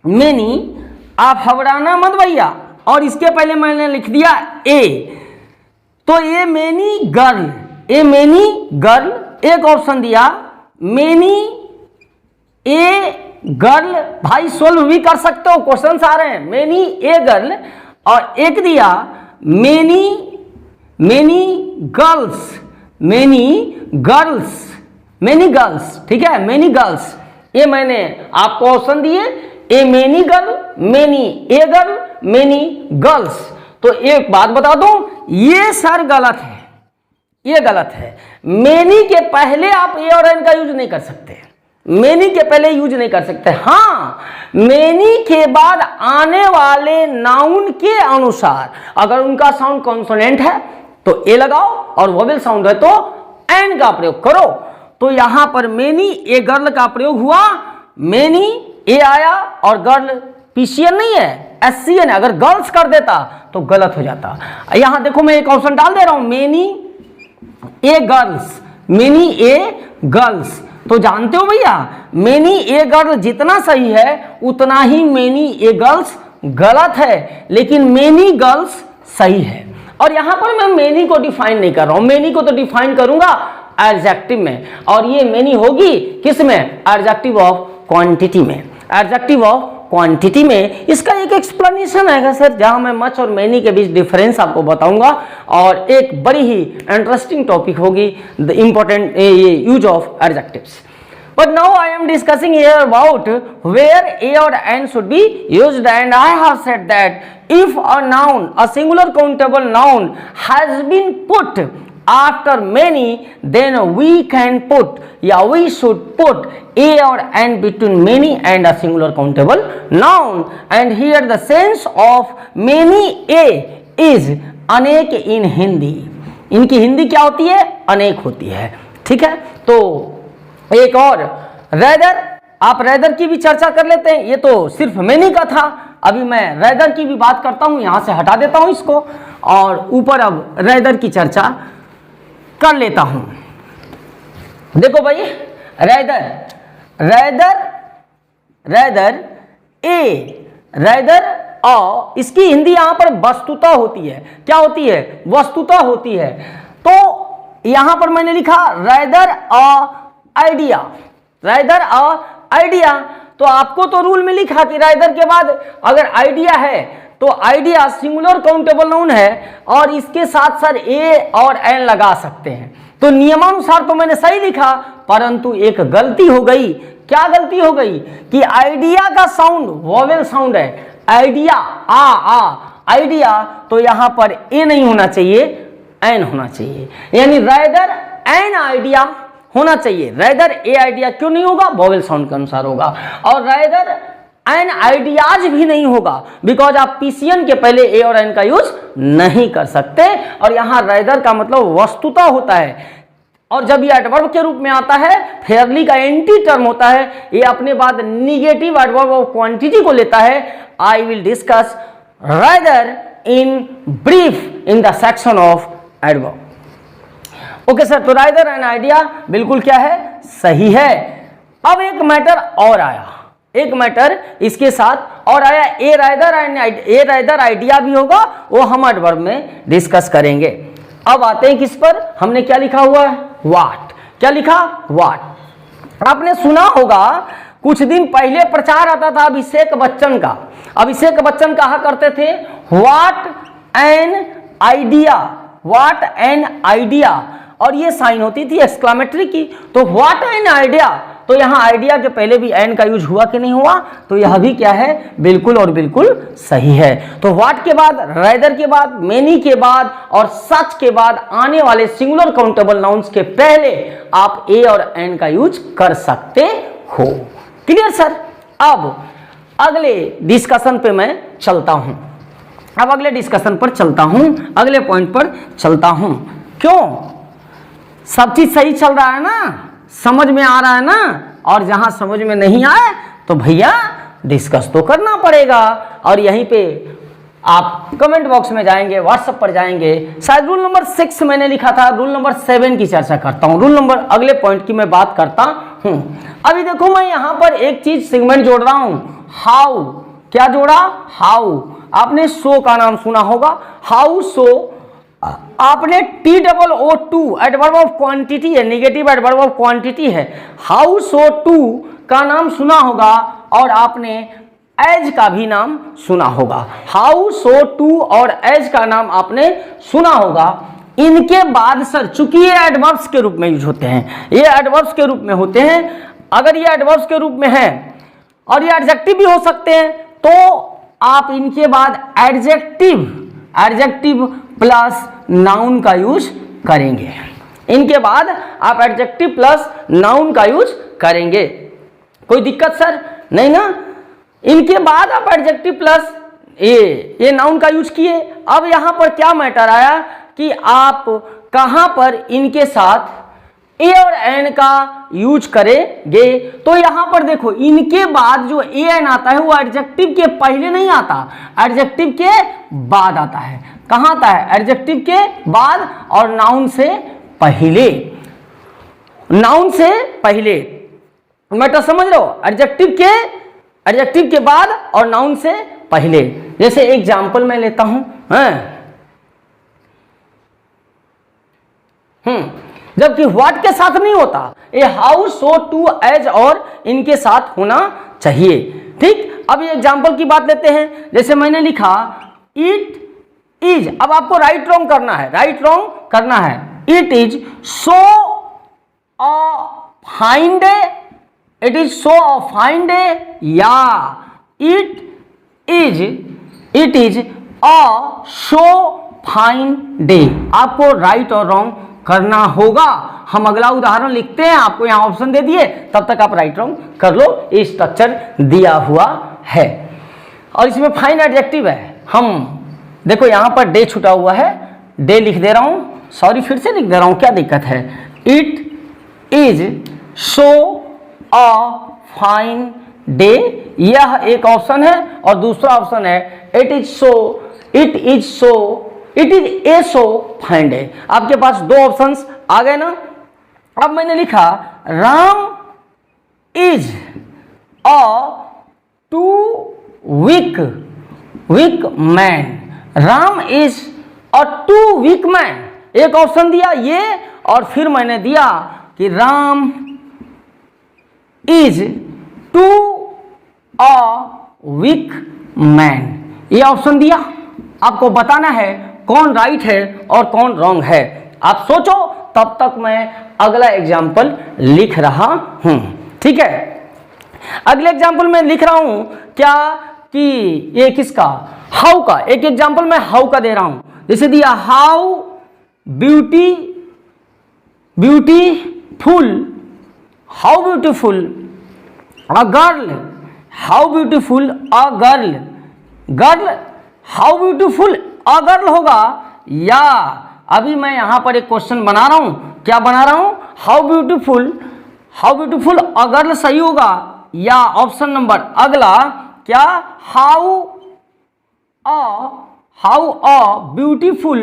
मेनी, आप घबराना मत भैया। और इसके पहले मैंने लिख दिया ए, तो ए मेनी गर्ल, ए मेनी गर्ल। एक ऑप्शन दिया मेनी ए गर्ल, भाई सोल्व भी कर सकते हो, क्वेश्चंस आ रहे हैं। मेनी ए गर्ल, और एक दिया मेनी गर्ल्स, मेनी गर्ल्स, ठीक है, मेनी गर्ल्स। ये मैंने आपको ऑप्शन दिए, ए many girl, many a girl, many girls. तो एक बात बता दूं, ये सर गलत है, ये गलत है। मेनी के पहले आप ए और एन का यूज नहीं कर सकते, मेनी के पहले यूज नहीं कर सकते। हाँ, मेनी के बाद आने वाले नाउन के अनुसार अगर उनका साउंड कॉन्सोनेंट है तो ए लगाओ, और वोवेल साउंड है तो एन का प्रयोग करो। तो यहां पर मेनी ए गर्ल का प्रयोग हुआ, मेनी ए आया और गर्ल पीसीएन नहीं है, एससीएन है। अगर गर्ल्स कर देता तो गलत हो जाता। यहां देखो मैं एक ऑप्शन डाल दे रहा हूं, मेनी ए गर्ल्स, मेनी ए गर्ल्स। तो जानते हो भैया, मेनी ए गर्ल जितना सही है उतना ही मेनी ए गर्ल्स गलत है, लेकिन मेनी गर्ल्स सही है। और यहां पर मैं मेनी को डिफाइन नहीं कर रहा हूं, मेनी को तो डिफाइन करूंगा एडजेक्टिव में, और ये मेनी होगी किस में? एडजेक्टिव ऑफ क्वांटिटी में, एडजेक्टिव ऑफ क्वांटिटी में। इसका एक एक्सप्लेनेशन है सर, जहां मैं मच और मेनी के बीच डिफरेंस आपको बताऊंगा, और एक बड़ी ही इंटरेस्टिंग टॉपिक होगी, the important use of adjectives. But now I am discussing here about where a or n should be used, and I have said that if a noun, a singular countable noun has been put after many, then we can put, we should put a or n between many and a singular countable noun. And here the sense of many a is अनेक in Hindi. इनकी हिंदी क्या होती है? अनेक होती है। ठीक है, तो एक और रेदर, आप रेदर की भी चर्चा कर लेते हैं। ये तो सिर्फ मेनी का था, अभी मैं रेदर की भी बात करता हूं। यहां से हटा देता हूं इसको, और ऊपर अब रेदर की चर्चा कर लेता हूं। देखो भाई, रैदर इसकी हिंदी यहां पर वस्तुतः होती है। क्या होती है? वस्तुतः होती है। तो यहां पर मैंने लिखा रैदर आइडिया। तो आपको तो रूल में लिखा कि रैदर के बाद अगर आइडिया है तो आइडिया सिंगुलर काउंटेबल नाउन है और इसके साथ साथ ए और एन लगा सकते हैं। तो नियमानुसार तो मैंने सही लिखा, परंतु एक गलती हो गई। क्या गलती हो गई? कि आइडिया का साउंड वोवेल साउंड है। आइडिया तो यहां पर ए नहीं होना चाहिए, एन होना चाहिए, यानी रैदर एन आइडिया होना चाहिए। रैदर ए आइडिया क्यों नहीं होगा? वोवेल साउंड के अनुसार होगा। और रैदर एन आइडियाज भी नहीं होगा, बिकॉज आप पीसीएन के पहले ए और एन का यूज नहीं कर सकते। और यहां रैदर का मतलब वस्तुतः होता है, और जब ये एडवर्ब के रूप में आता है, फेयरली का एंटी टर्म होता है, ये अपने बाद निगेटिव एडवर्ब ऑफ क्वांटिटी को लेता है। I will discuss rather in brief in the section of adverb. Okay sir, तो रैदर एंड आइडिया बिल्कुल क्या है? सही है। अब एक मैटर और आया, एक मैटर इसके साथ और आया, ए रैदर आइडिया भी होगा, वो हम एडवर्ब में डिस्कस करेंगे। अब आते हैं किस पर? हमने क्या लिखा हुआ है? वाट। क्या लिखा? वाट। आपने सुना होगा कुछ दिन पहले प्रचार आता था अभिषेक बच्चन का। अभिषेक बच्चन कहा करते थे what an idea, what an idea, और ये साइन होती थी एक्सक्लामेटरी की। तो व्हाट एन आइडिया, तो यहां आइडिया के पहले भी एन का यूज हुआ कि नहीं हुआ? तो यह भी क्या है? बिल्कुल और बिल्कुल सही है। तो व्हाट के बाद, रैदर के बाद, मेनी के बाद और सच के बाद आने वाले सिंगुलर काउंटेबल नाउन्स के पहले आप ए और एन का यूज कर सकते हो। Clear sir? अब अगले डिस्कशन पे मैं चलता हूं। अब अगले डिस्कशन पर चलता हूं, अगले पॉइंट पर चलता हूं। क्यों? सब चीज सही चल रहा है ना, समझ में आ रहा है ना, और जहां समझ में नहीं आए तो भैया डिस्कस तो करना पड़ेगा। और यहीं पे आप कमेंट बॉक्स में जाएंगे, व्हाट्सएप पर जाएंगे, शायद रूल नंबर 6 मैंने लिखा था, रूल नंबर 7 की चर्चा करता हूं, रूल नंबर अगले पॉइंट की मैं बात करता हूं। अभी देखो मैं यहां पर एक चीज सेगमेंट जोड़ रहा हूं, हाउ। क्या जोड़ा? हाउ। आपने सो का नाम सुना होगा, हाउ सो। आपने TOO एडवर्ब ऑफ क्वांटिटी है, नेगेटिव एडवर्ब ऑफ क्वांटिटी है, हाउ सो टू का नाम सुना होगा, और आपने एज का भी नाम सुना होगा। हाउ सो टू और एज का नाम आपने सुना होगा। इनके बाद सर, चूंकि ये एडवर्ब्स के रूप में यूज होते हैं, ये एडवर्ब्स के रूप में होते हैं, अगर ये एडवर्ब्स के रूप में है और ये एडजेक्टिव भी हो सकते हैं, तो आप इनके बाद एडजेक्टिव प्लस नाउन का यूज करेंगे। इनके बाद आप एडजेक्टिव प्लस नाउन का यूज करेंगे। कोई दिक्कत सर? नहीं ना? इनके बाद आप एडजेक्टिव प्लस ये नाउन का यूज किए। अब यहां पर क्या मैटर आया कि आप कहां पर इनके साथ ए और एन का यूज करेंगे। तो यहां पर देखो, इनके बाद जो ए एन आता है वो एडजेक्टिव के पहले नहीं आता, एडजेक्टिव के बाद आता है। कहां आता है? एडजेक्टिव के बाद और नाउन से पहले। नाउन से पहले मैटर समझ लो, एडजेक्टिव के बाद और नाउन से पहले। जैसे एग्जाम्पल मैं लेता हूं, जबकि व्हाट के साथ नहीं होता, A how so to as और इनके साथ होना चाहिए। ठीक, अब ये एग्जाम्पल की बात लेते हैं। जैसे मैंने लिखा इट इज, अब आपको राइट रॉन्ग करना है, it is so a fine day, it is so a fine day, या it is a so fine day. आपको राइट और रॉन्ग करना होगा। हम अगला उदाहरण लिखते हैं, आपको यहां ऑप्शन दे दिए, तब तक आप राइट रॉन्ग कर लो, ये स्ट्रक्चर दिया हुआ है। और इसमें फाइन एडजेक्टिव है। हम देखो यहां पर डे छुटा हुआ है, डे लिख दे रहा हूं, सॉरी फिर से लिख दे रहा हूं, क्या दिक्कत है? It is so a fine day, यह एक ऑप्शन है, और दूसरा ऑप्शन है it is so it is a so find a. आपके पास दो ऑप्शंस आ गए ना। अब मैंने लिखा Ram is a too weak man. Ram is a too weak man, एक ऑप्शन दिया ये, और फिर मैंने दिया कि Ram is too a weak man, ये ऑप्शन दिया। आपको बताना है कौन राइट है और कौन रॉन्ग है। आप सोचो, तब तक मैं अगला एग्जाम्पल लिख रहा हूं। ठीक है, अगले एग्जाम्पल में लिख रहा हूं क्या कि ये किसका, हाउ का। एक एग्जाम्पल मैं हाउ का दे रहा हूं, जैसे दिया how beautiful a girl, how beautiful a girl, how beautiful a girl होगा, या अभी मैं यहां पर एक क्वेश्चन बना रहा हूं। क्या बना रहा हूं, हाउ ब्यूटीफुल अ गर्ल सही होगा, या ऑप्शन नंबर अगला क्या हाउ अ ब्यूटीफुल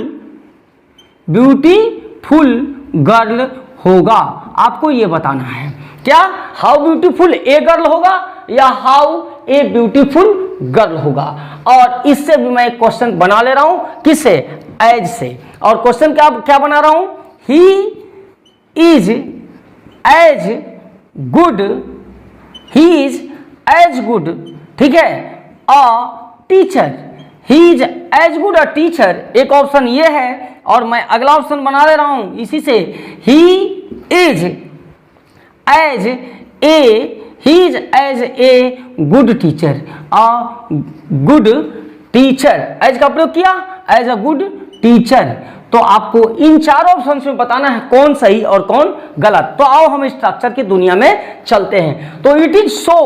गर्ल होगा। आपको ये बताना है क्या हाउ ब्यूटीफुल ए गर्ल होगा या हाउ ए ब्यूटीफुल गर्ल होगा। और इससे भी मैं एक क्वेश्चन बना ले रहा हूं, किससे, एज से। और क्वेश्चन क्या बना रहा हूं, ही इज एज गुड, ठीक है, a teacher, he is as good a teacher, एक ऑप्शन ये है। और मैं अगला ऑप्शन बना ले रहा हूं इसी से, he is as a good teacher, a good teacher, as का प्रयोग किया, एज अ गुड टीचर। तो आपको इन चार ऑप्शन में बताना है कौन सही और कौन गलत। तो आओ हम स्ट्रक्चर की दुनिया में चलते हैं। तो इट इज सो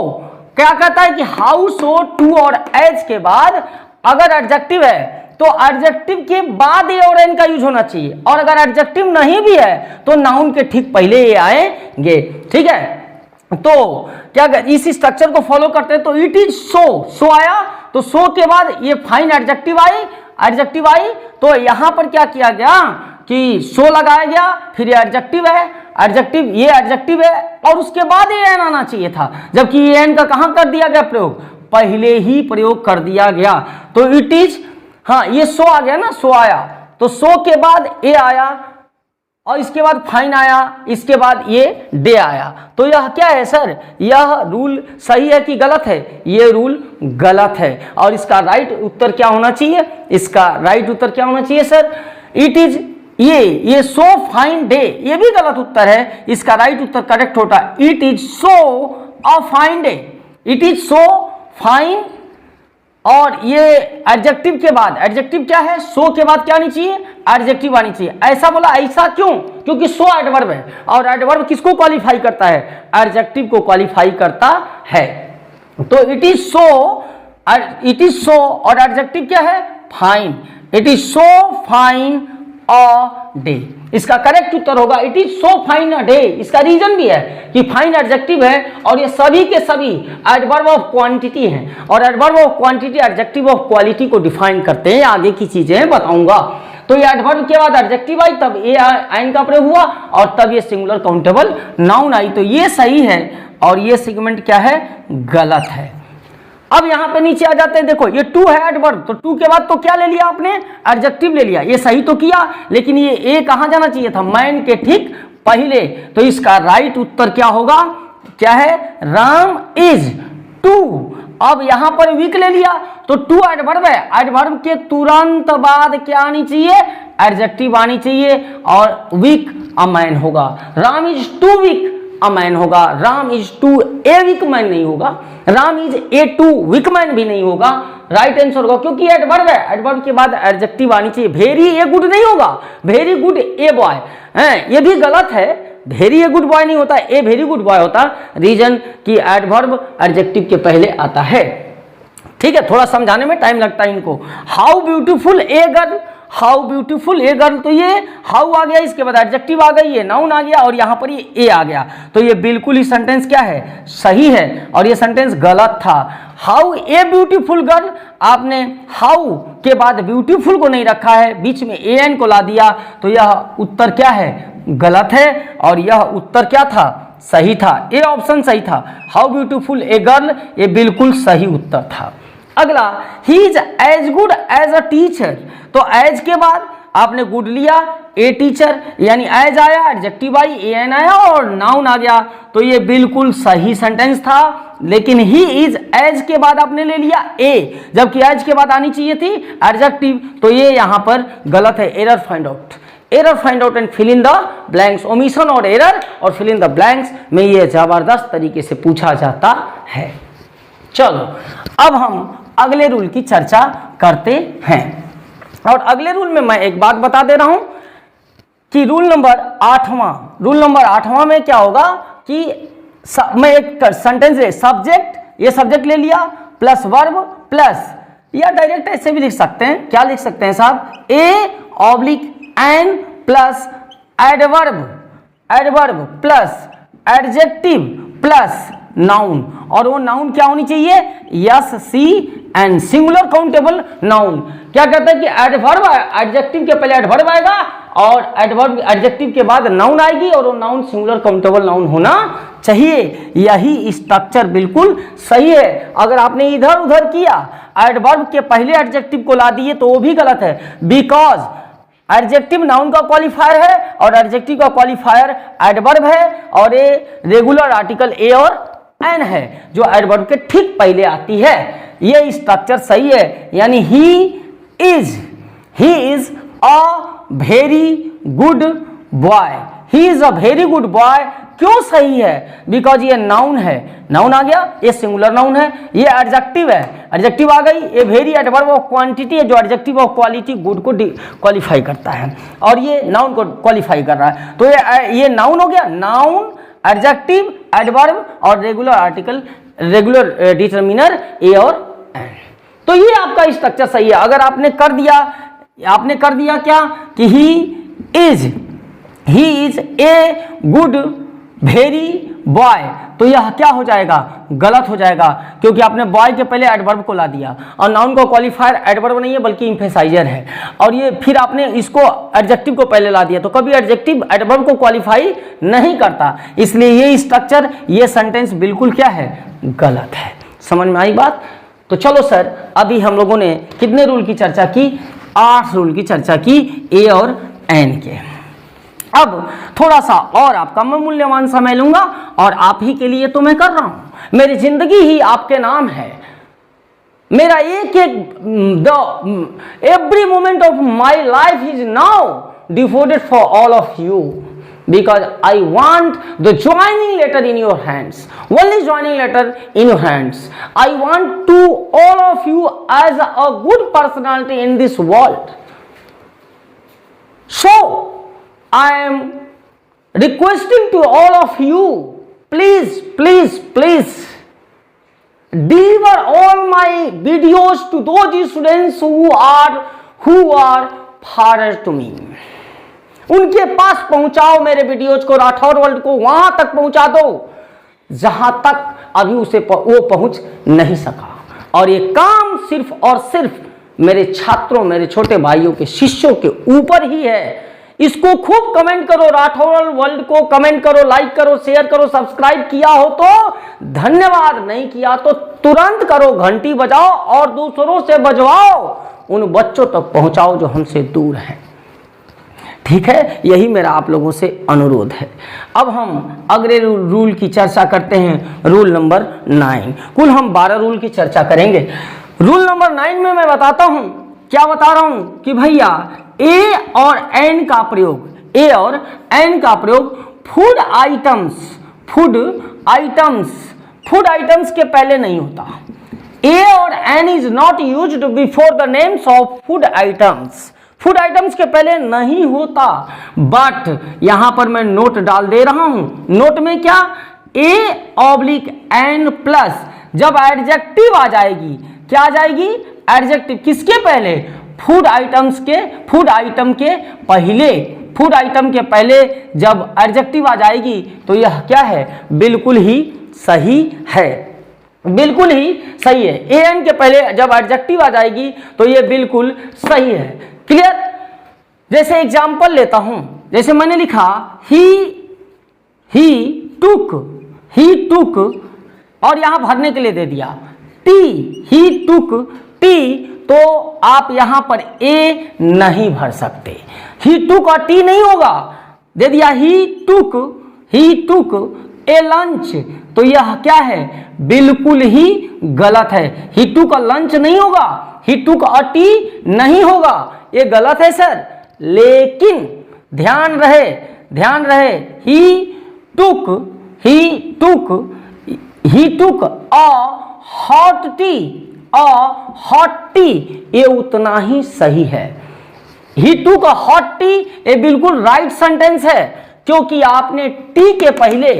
क्या कहता है कि हाउ, सो, टू और एज के बाद अगर एडजेक्टिव है तो एडजेक्टिव के बाद ए और एन का यूज होना चाहिए, और अगर एडजेक्टिव नहीं भी है तो नाउन के ठीक पहले ये आएंगे। ठीक है, तो क्या इस स्ट्रक्चर को फॉलो करते हैं। तो इट इज सो आया, तो सो के बाद ये फाइन एडजेक्टिव आई, तो यहां पर क्या किया गया कि सो लगाया गया, फिर ये एडजेक्टिव है, ये एडजेक्टिव है, और उसके बाद ये एन आना चाहिए था, जबकि ये एन का कहां कर दिया गया प्रयोग, पहले ही प्रयोग कर दिया गया। तो इट इज, हाँ ये सो आ गया ना, सो आया, तो सो के बाद ए आया, और इसके बाद फाइन आया, इसके बाद ये डे आया। तो यह क्या है सर, यह रूल सही है कि गलत है, ये रूल गलत है। और इसका राइट उत्तर क्या होना चाहिए, इसका राइट उत्तर क्या होना चाहिए सर, इट इज ये सो फाइन डे, ये भी गलत उत्तर है। इसका राइट उत्तर करेक्ट होता है it is so a fine day, it is so fine. और ये एडजेक्टिव के बाद, एडजेक्टिव क्या है, सो के बाद क्या आनी चाहिए, एडजेक्टिव आनी चाहिए। ऐसा बोला, ऐसा क्यों, क्योंकि सो एडवर्ब है, और एडवर्ब किसको क्वालिफाई करता है, एडजेक्टिव को क्वालिफाई करता है। तो इट इज सो और एडजेक्टिव क्या है, fine, it is so fine a day. इसका करेक्ट उत्तर होगा it is so fine a day. इसका रीजन भी है कि फाइन एडजेक्टिव है, और ये सभी के सभी एडवर्ब ऑफ क्वांटिटी हैं, और adverb of quantity adjective of quality को डिफाइन करते हैं। आगे की चीजें बताऊंगा। तो ये एडवर्ब के बाद एडजेक्टिव आई, तब ए आइन का प्रयोग हुआ, और तब ये सिंगुलर काउंटेबल नाउन आई। तो ये सही है और ये सेगमेंट क्या है, गलत है। अब यहां पे नीचे आ जाते हैं, देखो ये टू है एडवर्ब, तो टू के बाद तो क्या ले लिया आपने, एडजेक्टिव ले लिया, ये सही तो किया, लेकिन ये ए कहां जाना चाहिए था, मैन के ठीक पहले। तो इसका राइट उत्तर क्या होगा, क्या है, राम इज टू। अब यहां पर वीक ले लिया, तो टू एडवर्ब है, एडवर्ब के तुरंत बाद क्या आनी चाहिए, एडजेक्टिव आनी चाहिए, और वीक अ मैन होगा। Ram is too weak a man होगा, Ram is too a weak man नहीं होगा, Ram is a too weak man भी नहीं होगा। राइट आंसर होगा, क्योंकि एडवर्ब है, एडवर्ब के बाद एडजेक्टिव आनी चाहिए। वेरी ए गुड नहीं होगा, वेरी गुड ए बॉय है, ये भी गलत है। वेरी ए गुड बॉय नहीं होता, ए वेरी गुड बॉय होता। रीजन कि एडवर्ब एडजेक्टिव के पहले आता है। ठीक है, थोड़ा समझाने में टाइम लगता है इनको। How beautiful a girl, how beautiful a girl, तो ये हाउ आ गया, इसके बाद एडजेक्टिव आ गई, ये नाउन आ गया, और यहां पर ये ए आ गया। तो ये बिल्कुल ही सेंटेंस क्या है, सही है, और ये सेंटेंस गलत था। हाउ ए ब्यूटीफुल गर्ल, आपने हाउ के बाद ब्यूटीफुल को नहीं रखा है, बीच में एन को ला दिया, तो यह उत्तर क्या है, गलत है। और यह उत्तर क्या था, सही था। ए ऑप्शन सही था, हाउ ब्यूटीफुल ए गर्ल, ये बिल्कुल सही उत्तर था। अगला, he is as good as a teacher, तो एज के बाद आपने गुड लिया, ए टीचर, यानी एज आया, एडजेक्टिव आई, ए एन आया और नाउन आ गया, तो ये बिल्कुल सही सेंटेंस था। लेकिन ही इज एज के बाद आपने ले लिया ए, जबकि एज के बाद आनी चाहिए थी एडजेक्टिव, तो ये यहां पर गलत है। Error find out, error find out and fill in the blanks. Omission और एरर और फिल इन द ब्लैंक्स में ये जबरदस्त तरीके से पूछा जाता है। चलो अब हम अगले रूल की चर्चा करते हैं, और अगले रूल में मैं एक बात बता दे रहा हूं कि रूल नंबर 8वां में क्या होगा कि मैं एक सेंटेंस है, सब्जेक्ट, ये सब्जेक्ट ले लिया प्लस वर्ब प्लस, या डायरेक्ट ऐसे भी लिख सकते हैं, क्या लिख सकते हैं साहब, a oblique an plus adverb plus adjective plus noun, और वो नाउन क्या होनी चाहिए, S C N, singular countable noun. क्या कहते हैं कि एडवर्ब, एडजेक्टिव के पहले एडवर्ब आएगा और एडवर्ब एडजेक्टिव के बाद नाउन आएगी, और वो नाउन सिंगुलर काउंटेबल नाउन होना चाहिए। यही स्ट्रक्चर बिल्कुल सही है। अगर आपने इधर उधर किया, एडवर्ब के पहले एडजेक्टिव को ला दिए, तो वो भी गलत है, बिकॉज एडजेक्टिव नाउन का क्वालिफायर है और एडजेक्टिव का क्वालिफायर एडवर्ब है, और ये रेगुलर आर्टिकल ए और एन है जो एडवर्ब के ठीक पहले आती है। ये स्ट्रक्चर सही है, यानी ही is a very good boy, he is a very good boy. क्यों सही है, बिकॉज ये नाउन है, नाउन आ गया, ये सिंगुलर नाउन है, ये एडजेक्टिव है, एडजेक्टिव आ गई, ये वेरी एडवर्ब ऑफ क्वांटिटी है जो एडजेक्टिव ऑफ क्वालिटी गुड को क्वालिफाई करता है, और ये नाउन को क्वालिफाई कर रहा है, तो ये नाउन हो गया, नाउन एडजेक्टिव एडवर्ब और रेगुलर आर्टिकल, रेगुलर डिटर्मिनर ए और एन। तो ये आपका स्ट्रक्चर सही है। अगर आपने कर दिया क्या कि ही is a good very boy, तो यह क्या हो जाएगा, गलत हो जाएगा, क्योंकि आपने बॉय के पहले एडवर्ब को ला दिया, और नाउन का क्वालिफायर एडवर्ब नहीं है बल्कि एम्फेसाइजर है, और ये फिर आपने इसको एडजेक्टिव को पहले ला दिया, तो कभी एडजेक्टिव एडवर्ब को क्वालिफाई नहीं करता, इसलिए ये स्ट्रक्चर, ये सेंटेंस बिल्कुल क्या है, गलत है। समझ में आई बात? तो चलो सर, अभी हम लोगों ने कितने रूल की चर्चा की, 8 रूल की चर्चा की ए और एन के। अब थोड़ा सा और आपका मैं मूल्यवान समय लूंगा, और आप ही के लिए तो मैं कर रहा हूं, मेरी जिंदगी ही आपके नाम है, मेरा एक every moment of my life is now devoted for all of you, because I want the joining letter in your hands, only joining letter in your hands. I want to all of you as a good personality in this world. So I am requesting to all of you, please deliver all my videos to those students who are far to me. उनके पास पहुंचाओ मेरे videos को, Rathore world को वहां तक पहुंचा दो जहां तक अभी उसे वो पहुंच नहीं सका, और ये काम सिर्फ और सिर्फ मेरे छात्रों, मेरे छोटे भाइयों के, शिष्यों के ऊपर ही है। इसको खूब कमेंट करो, राठौर वर्ल्ड को कमेंट करो, लाइक करो, शेयर करो, सब्सक्राइब किया हो तो धन्यवाद, नहीं किया तो तुरंत करो, घंटी बजाओ और दूसरों से बजवाओ, उन बच्चों तक पहुंचाओ जो हमसे दूर हैं। ठीक है, यही मेरा आप लोगों से अनुरोध है। अब हम अगले रूल की चर्चा करते हैं, रूल नंबर 9। कुल हम 12 रूल की चर्चा करेंगे। रूल नंबर 9 में मैं बताता हूं, क्या बता रहा हूं कि भैया ए और एन का प्रयोग फूड आइटम्स के पहले नहीं होता। ए और an is not used before the names of food items, food items के पहले नहीं होता। बट यहां पर मैं नोट डाल दे रहा हूं, नोट में क्या, ए ऑब्लिक एन प्लस, जब एडजेक्टिव आ जाएगी, क्या आ जाएगी, एडजेक्टिव किसके पहले, फूड आइटम के पहले जब एडजेक्टिव आ जाएगी तो यह क्या है, बिल्कुल ही सही है। बिल्कुल ही सही है। ए एन के पहले जब एडजेक्टिव आ जाएगी तो ये बिल्कुल सही है। क्लियर? जैसे एग्जाम्पल लेता हूं, जैसे मैंने लिखा ही टुक और यहां भरने के लिए दे दिया टी, ही टुक टी, तो आप यहां पर ए नहीं भर सकते। ही टुक और टी नहीं होगा, दे दिया ही टुक ए लंच, तो यह क्या है? बिल्कुल ही गलत है। ही टुक का लंच नहीं होगा, ही टुक अ टी नहीं होगा, ये गलत है सर। लेकिन ध्यान रहे ही टुक अ हॉट टी, ये उतना ही सही है। ही टुक अ हॉट टी ये बिल्कुल राइट सेंटेंस है, क्योंकि आपने टी के पहले,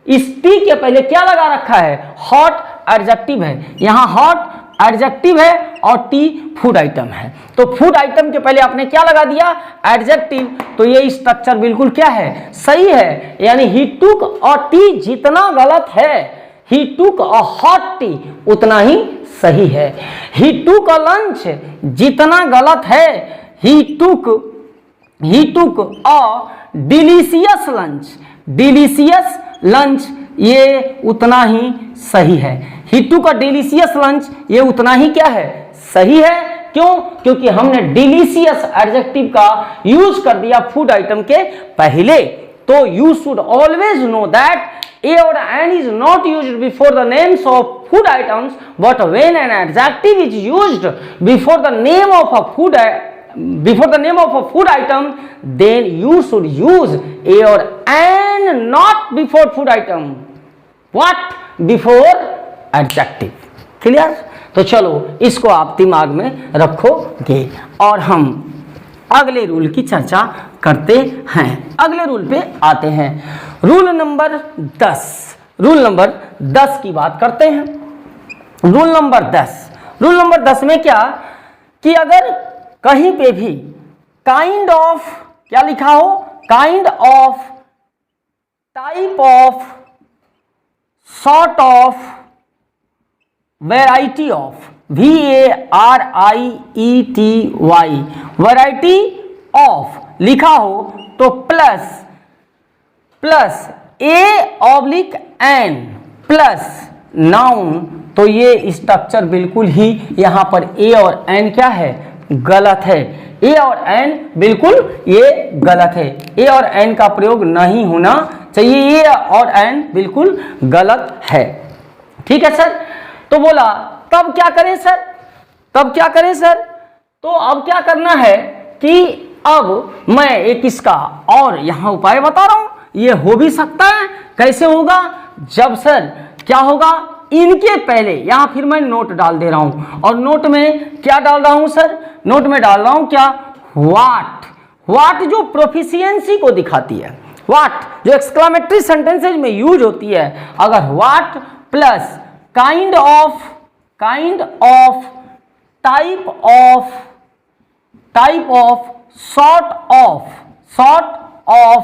इस टी के पहले क्या लगा रखा है? हॉट एडजेक्टिव है। यहां हॉट एडजेक्टिव है और टी फूड आइटम है, तो फूड आइटम के पहले आपने क्या लगा दिया? एडजेक्टिव। तो ये स्ट्रक्चर बिल्कुल क्या है? सही है। यानी ही टुक और टी जितना गलत है, ही टुक अ हॉट टी उतना ही सही है। ही टुक अ लंच जितना गलत है, ही टुक अ डिलीशियस लंच ये उतना ही सही है। ही टुक अ डिलीशियस लंच ये उतना ही क्या है? सही है। क्यों? क्योंकि हमने डिलीशियस एडजेक्टिव का यूज कर दिया फूड आइटम के पहले। तो you should always know that A or an is not used before the names of food items, but when an adjective is used before the name of a food item, then you should use a or an not before food item. What? Before adjective. Clear? तो चलो इसको आप दिमाग में रखोगे और हम अगले रूल की चर्चा करते हैं। अगले रूल पे आते हैं, रूल नंबर 10। रूल नंबर 10 की बात करते हैं। रूल नंबर 10 में क्या कि अगर कहीं पे भी काइंड ऑफ क्या लिखा हो? Kind of, type of, sort of, variety of, VARIETY, variety of लिखा हो तो प्लस A/N प्लस नाउन, तो ये स्ट्रक्चर बिल्कुल ही यहां पर A और N क्या है? गलत है। A और N बिल्कुल ये गलत है। A और N का प्रयोग नहीं होना चाहिए। A और N बिल्कुल गलत है। ठीक है सर? तो बोला तब क्या करें सर? तो अब क्या करना है कि अब मैं एक इसका और यहां उपाय बता रहा हूं। ये हो भी सकता है। कैसे होगा? जब सर क्या होगा? इनके पहले यहां फिर मैं नोट डाल दे रहा हूं, और नोट में क्या डाल रहा हूं सर? नोट में डाल रहा हूं क्या? व्हाट जो प्रोफिशिएंसी को दिखाती है, व्हाट जो एक्सक्लेमेटरी सेंटेंसेज में यूज होती है। अगर what plus kind of, type of, sort of,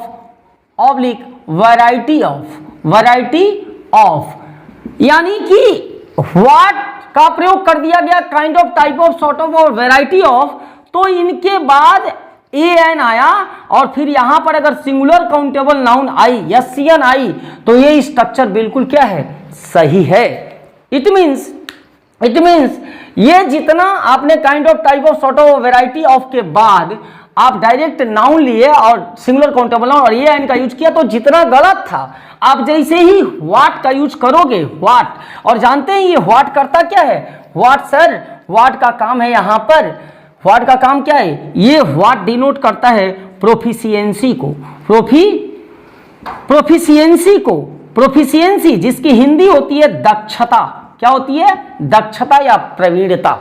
oblique variety of, यानी कि व्हाट का प्रयोग कर दिया गया kind of, type of, sort of और वैरायटी ऑफ, तो इनके बाद AN आया और फिर यहां पर अगर singular countable noun I, SCN आई, तो ये स्ट्रक्चर बिल्कुल क्या है? सही है। इट मीन्स ये जितना आपने kind of, type of, sort of, variety of के बाद आप डायरेक्ट नाउन लिए और सिंगुलर काउंटेबल नाउन और ये एन का यूज किया, तो जितना गलत था, आप जैसे ही व्हाट का यूज करोगे, व्हाट, और जानते हैं ये व्हाट करता क्या है? व्हाट सर, व्हाट का काम है यहां पर, व्हाट का काम क्या है? ये व्हाट डिनोट करता है प्रोफिशिएंसी को, प्रोफिशिएंसी जिसकी हिंदी होती है दक्षता। क्या होती है? दक्षता या प्रवीणता।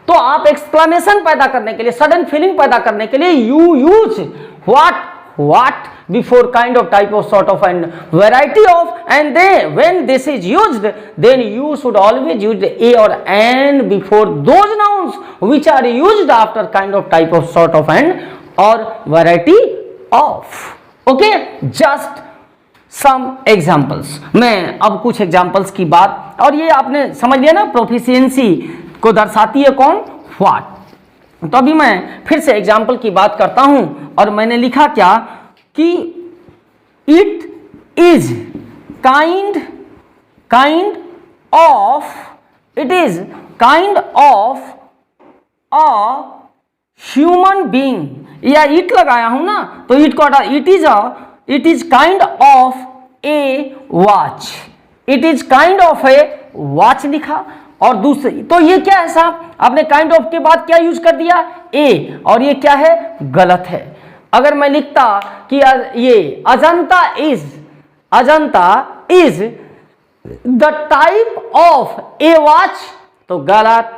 तो आप एक्सक्लेमेशन पैदा करने के लिए, सडन फीलिंग पैदा करने के लिए you use what before kind of, type of, sort of and variety of, and when this is used then you should always use a और an before those nouns which are used after kind of, type of, sort of and और variety of. Okay, just some examples. मैं अब कुछ examples की बात, और ये आपने समझ लिया ना, प्रोफिशिएंसी को दर्शाती है कौन, व्हाट। तो अभी मैं फिर से एग्जाम्पल की बात करता हूं, और मैंने लिखा क्या कि it is kind of a human being, या इट लगाया हूं ना, तो इट को it is kind of A watch, it is kind of A watch लिखा। और दूसरी, तो ये क्या है साहब, आपने काइंड ऑफ के बाद क्या यूज कर दिया, ए, और ये क्या है, गलत है। अगर मैं लिखता कि ये Ajanta is the type of A watch, तो गलत।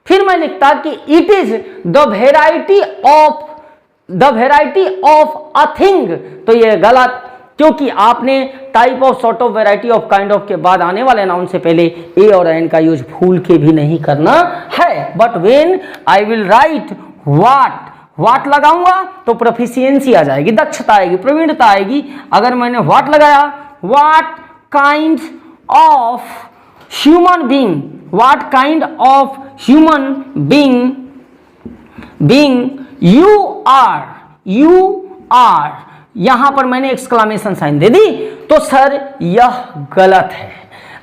फिर मैं लिखता कि it is the variety of a thing, तो ये गलत, क्योंकि आपने type of, sort of, variety of, kind of के बाद आने वाले नाउन से पहले ए और एन का यूज भूल के भी नहीं करना है। But when I will write what लगाऊंगा तो प्रोफिशिएंसी आ जाएगी, दक्षता आएगी, प्रवीणता आएगी। अगर मैंने व्हाट लगाया, what kind of human being, what kind of human being you are, यहां पर मैंने एक्सक्लामेशन साइन दे दी, तो सर यह गलत है।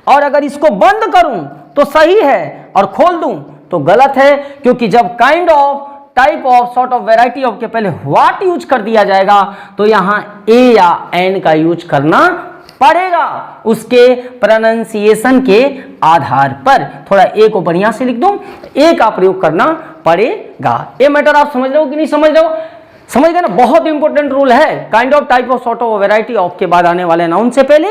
और अगर इसको बंद करूं तो सही है, और खोल दूं तो गलत है, क्योंकि जब kind of, type of, sort of, variety of के पहले व्हाट यूज कर दिया जाएगा, तो यहां ए या एन का यूज करना पड़ेगा उसके प्रोनाउंसिएशन के आधार पर। थोड़ा ए को बढ़िया से लिख दूं, ए का प्रयोग करना पड़ेगा। ये मैटर आप समझ रहे हो कि नहीं समझ रहे हो? समझ गए ना, बहुत इंपॉर्टेंट रूल है। Kind of, type of, sort of, variety of के बाद आने वाले नाउन से पहले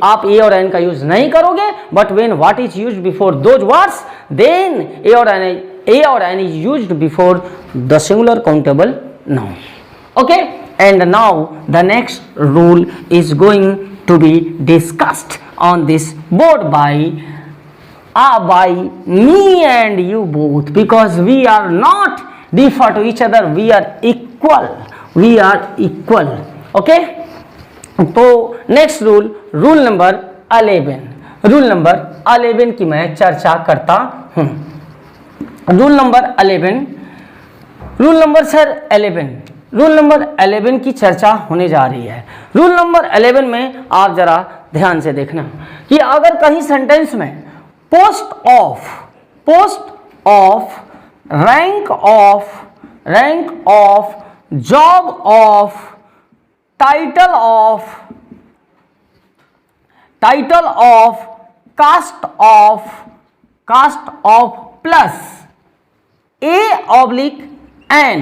आप ए और एन का यूज नहीं करोगे, but when what is used before those words, then a और an is used before the singular countable noun. Okay, and now the next rule is going to be discussed on this board by me and you both, because we are not differ to each other, we are equal, okay। तो next rule number 11 की मैं चर्चा करता हूं। Rule number 11 की चर्चा होने जा रही है। रूल नंबर 11 में आप जरा ध्यान से देखना कि अगर कहीं सेंटेंस में post of, rank of, job of, title of, caste of plus a an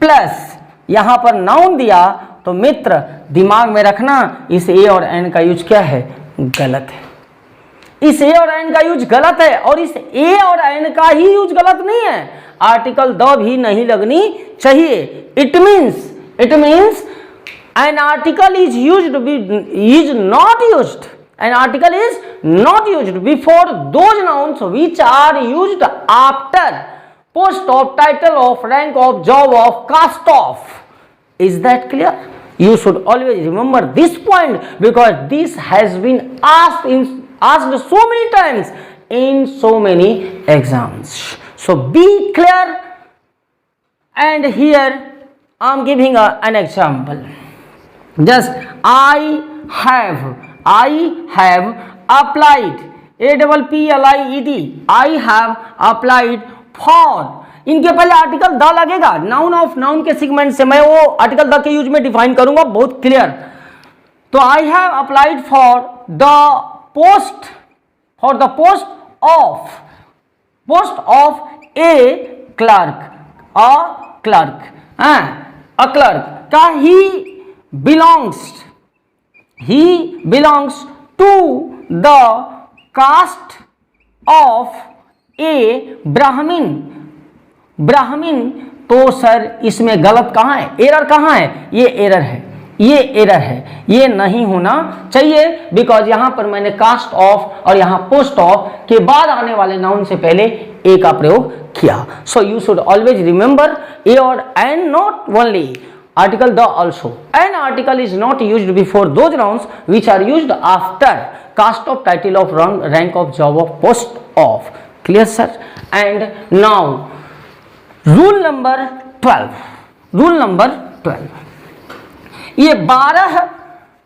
plus यहां पर नाउन दिया, तो मित्र दिमाग में रखना, इस ए और एन का यूज क्या है, गलत है। इस ए और एन का यूज गलत है, और इस ए और एन का ही यूज गलत नहीं है, आर्टिकल द भी नहीं लगनी चाहिए। It means an article is not used before those nouns which are used after post of, title of, rank of, job of, caste of. Is that clear? You should always remember this point, because this has been asked so many times in so many exams. So be clear, and here I am giving an example. Just I have applied, APPLIED, I have applied for, इनके पहले article the लगेगा, noun of, noun के segment से मैं वो article the के use में define करूंगा, बहुत क्लियर। तो I have applied for the post of a clerk, a clerk का ही belongs to the caste of a Brahmin. तो सर इसमें गलत कहाँ है, एरर कहाँ है, ये एरर है, ये नहीं होना चाहिए, बिकॉज यहां पर मैंने कास्ट ऑफ और यहां पोस्ट ऑफ के बाद आने वाले नाउन से पहले ए का प्रयोग किया। So you should always remember a और an, not only article the also. An article is not used before those nouns which are used after cast of title of rank of job of post of. Clear sir? And now rule number 12. Rule number 12. ये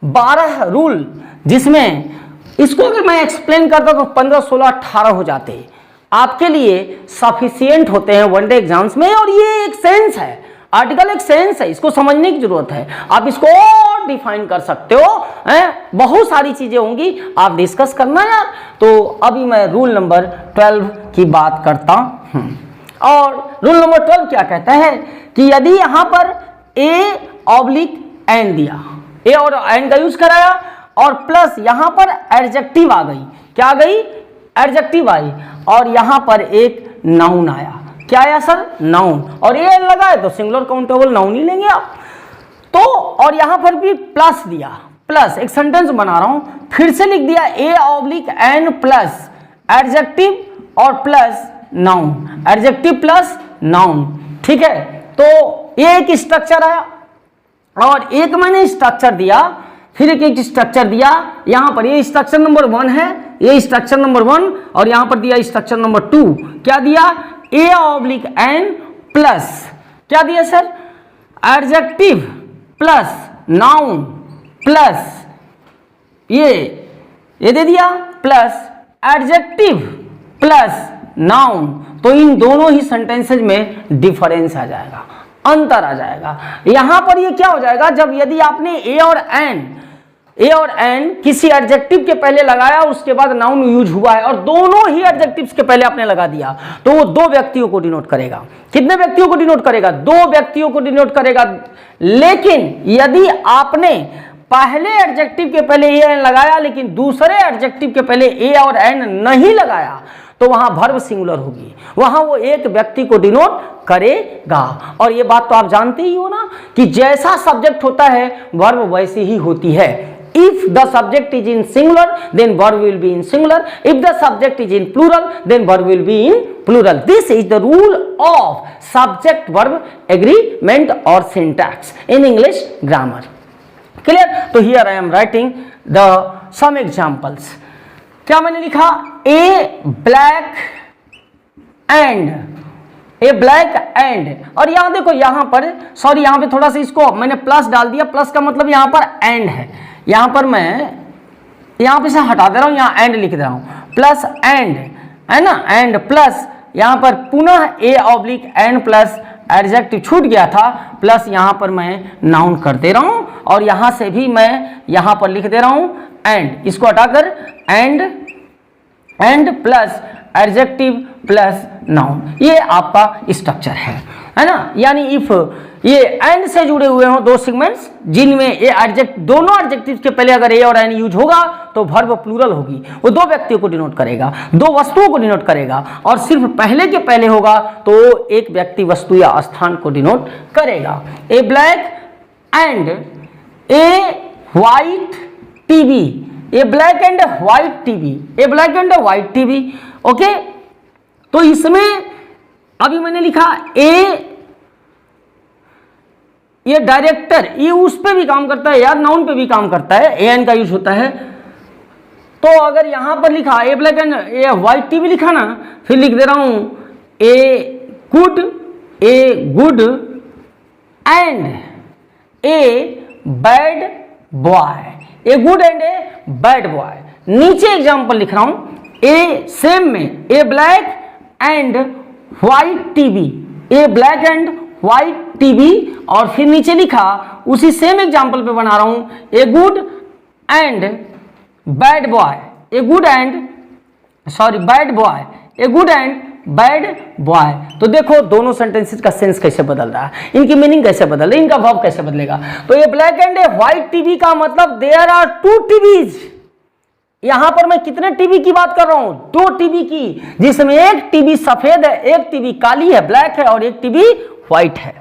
12 rule, जिसमें इसको अगर मैं explain करता तो 15, 16, 18 हो जाते, आपके लिए सफिशिएंट होते हैं वनडे एग्जाम्स में। और ये एक सेंस है, आर्टिकल एक सेंस है, इसको समझने की जरूरत है। आप इसको और डिफाइन कर सकते हो, बहुत सारी चीजें होंगी, आप डिस्कस करना यार। तो अभी मैं रूल नंबर 12 की बात करता हूं। और रूल नंबर 12 क्या कहता है कि यदि यहां पर A/N दिया, ए और एन का यूज कराया, और प्लस यहां पर एडजेक्टिव आ गई, क्या आ गई? एडजेक्टिव आई, और यहां पर एक नाउन आया। क्या आया सर? नाउन। और ए लगा है तो सिंगुलर काउंटेबल नाउन ही लेंगे आप। तो और यहां पर भी प्लस दिया, प्लस एक सेंटेंस बना रहा हूं, फिर से लिख दिया A/N प्लस एडजेक्टिव और plus noun, adjective plus noun. ठीक है, तो ये एक स्ट्रक्चर आया, और एक मैंने स्ट्रक्चर दिया, फिर एक स्ट्रक्चर दिया। यहां पर ये स्ट्रक्चर नंबर 1 है, ये स्ट्रक्चर नंबर 1, और यहां पर दिया स्ट्रक्चर नंबर 2। क्या दिया? A/N प्लस क्या दिया sir? Adjective plus noun plus ये दे दिया, प्लस एडजेक्टिव प्लस नाउन। तो इन दोनों ही सेंटेंसेज में डिफरेंस आ जाएगा, अंतर आ जाएगा। यहां पर ये क्या हो जाएगा, जब यदि आपने ए और एन किसी एडजेक्टिव के पहले लगाया, उसके बाद नाउन यूज हुआ है, और दोनों ही एडजेक्टिव्स के पहले आपने लगा दिया, तो वो 2 व्यक्तियों को डिनोट करेगा। कितने व्यक्तियों को डिनोट करेगा? 2 व्यक्तियों को डिनोट करेगा। लेकिन यदि आपने पहले एडजेक्टिव के पहले ए एन लगाया, लेकिन दूसरे एडजेक्टिव के पहले ए और एन नहीं लगाया, तो वहां वर्ब सिंगुलर होगी, वहां वो एक व्यक्ति को डिनोट करेगा। और ये बात तो आप जानते ही हो ना कि जैसा सब्जेक्ट होता है वर्ब वैसी ही होती है। If the subject is in singular, then verb will be in singular. If the subject is in plural, then verb will be in plural. This is the rule of subject-verb agreement or syntax in English grammar. Clear? So here I am writing the some examples. क्या मैंने लिखा? A black and, और यहां देखो, यहां पर sorry, यहां पे थोड़ा सा इसको मैंने प्लस डाल दिया। प्लस का मतलब यहां पर एंड है, यहां पर मैं यहां पे से हटा दे रहा हूं, यहां एंड लिख दे रहा हूं, प्लस एंड है ना, एंड प्लस यहां पर पुनः A/N प्लस एडजेक्टिव छूट गया था, प्लस यहां पर मैं नाउन कर दे रहा हूं, और यहां से भी मैं यहां पर लिख दे रहा हूं एंड, इसको हटाकर and plus adjective plus noun. ये आपका स्ट्रक्चर है ना। यानी इफ ये एंड से जुड़े हुए हों 2 सेगमेंट्स, जिनमें ये दोनों एडजेक्टिव के पहले अगर ए और एन यूज होगा तो वर्ब प्लूरल होगी, वो 2 व्यक्तियों को डिनोट करेगा, 2 वस्तुओं को डिनोट करेगा। और सिर्फ पहले के पहले होगा तो एक व्यक्ति, वस्तु या स्थान को डिनोट करेगा। A black and a white TV, a black and white TV, a black and white TV. Okay, तो इसमें अभी मैंने लिखा ये डायरेक्टर, ये उस पे भी काम करता है यार, नाउन पे भी काम करता है, ए एन का यूज होता है। तो अगर यहां पर लिखा a black and a white TV लिखा ना, फिर लिख दे रहा हूं a good and a bad boy, a good and a bad boy. नीचे एग्जांपल लिख रहा हूं, ए सेम में a black and white TV, a black and white TV, और फिर नीचे लिखा उसी सेम एग्जांपल पे बना रहा हूं a good and bad boy, a good and bad boy, a good and bad boy. तो देखो दोनों सेंटेंसेस का सेंस कैसे बदल रहा है, इनकी मीनिंग कैसे बदल रही है, इनका वर्ब कैसे बदलेगा। तो ये black and a white TV का मतलब देयर आर 2 टीवीज। यहां पर मैं कितने टीवी की बात कर रहा हूं? 2 टीवी की, जिसमें एक टीवी सफेद है, एक टीवी काली है, ब्लैक है, और एक टीवी व्हाइट है।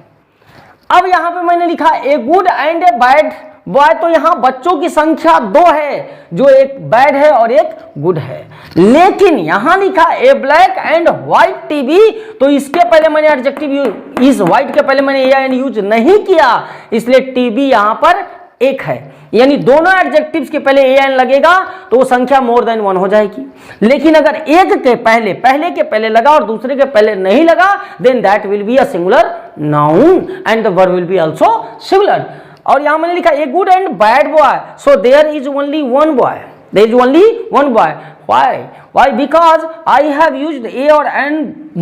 अब यहां पे मैंने लिखा a good and a bad boy, तो यहां बच्चों की संख्या 2 है, जो एक बैड है और एक गुड है। लेकिन यहां लिखा a black and white TV, तो इसके पहले मैंने एडजेक्टिव इस व्हाइट के पहले मैंने एन यूज नहीं किया, इसलिए टीवी यहां पर एक है, यानी दोनों एडजेक्टिव्स के पहले एन लगेगा तो वो संख्या मोर देन 1 हो जाएगी। लेकिन अगर एक के पहले के पहले लगा और दूसरे के पहले नहीं लगा, then that will be a singular noun and the verb will be also singular. और यहां मैंने लिखा a good and bad boy, so there is only one boy, there is only one boy. Why? Because I have used a or an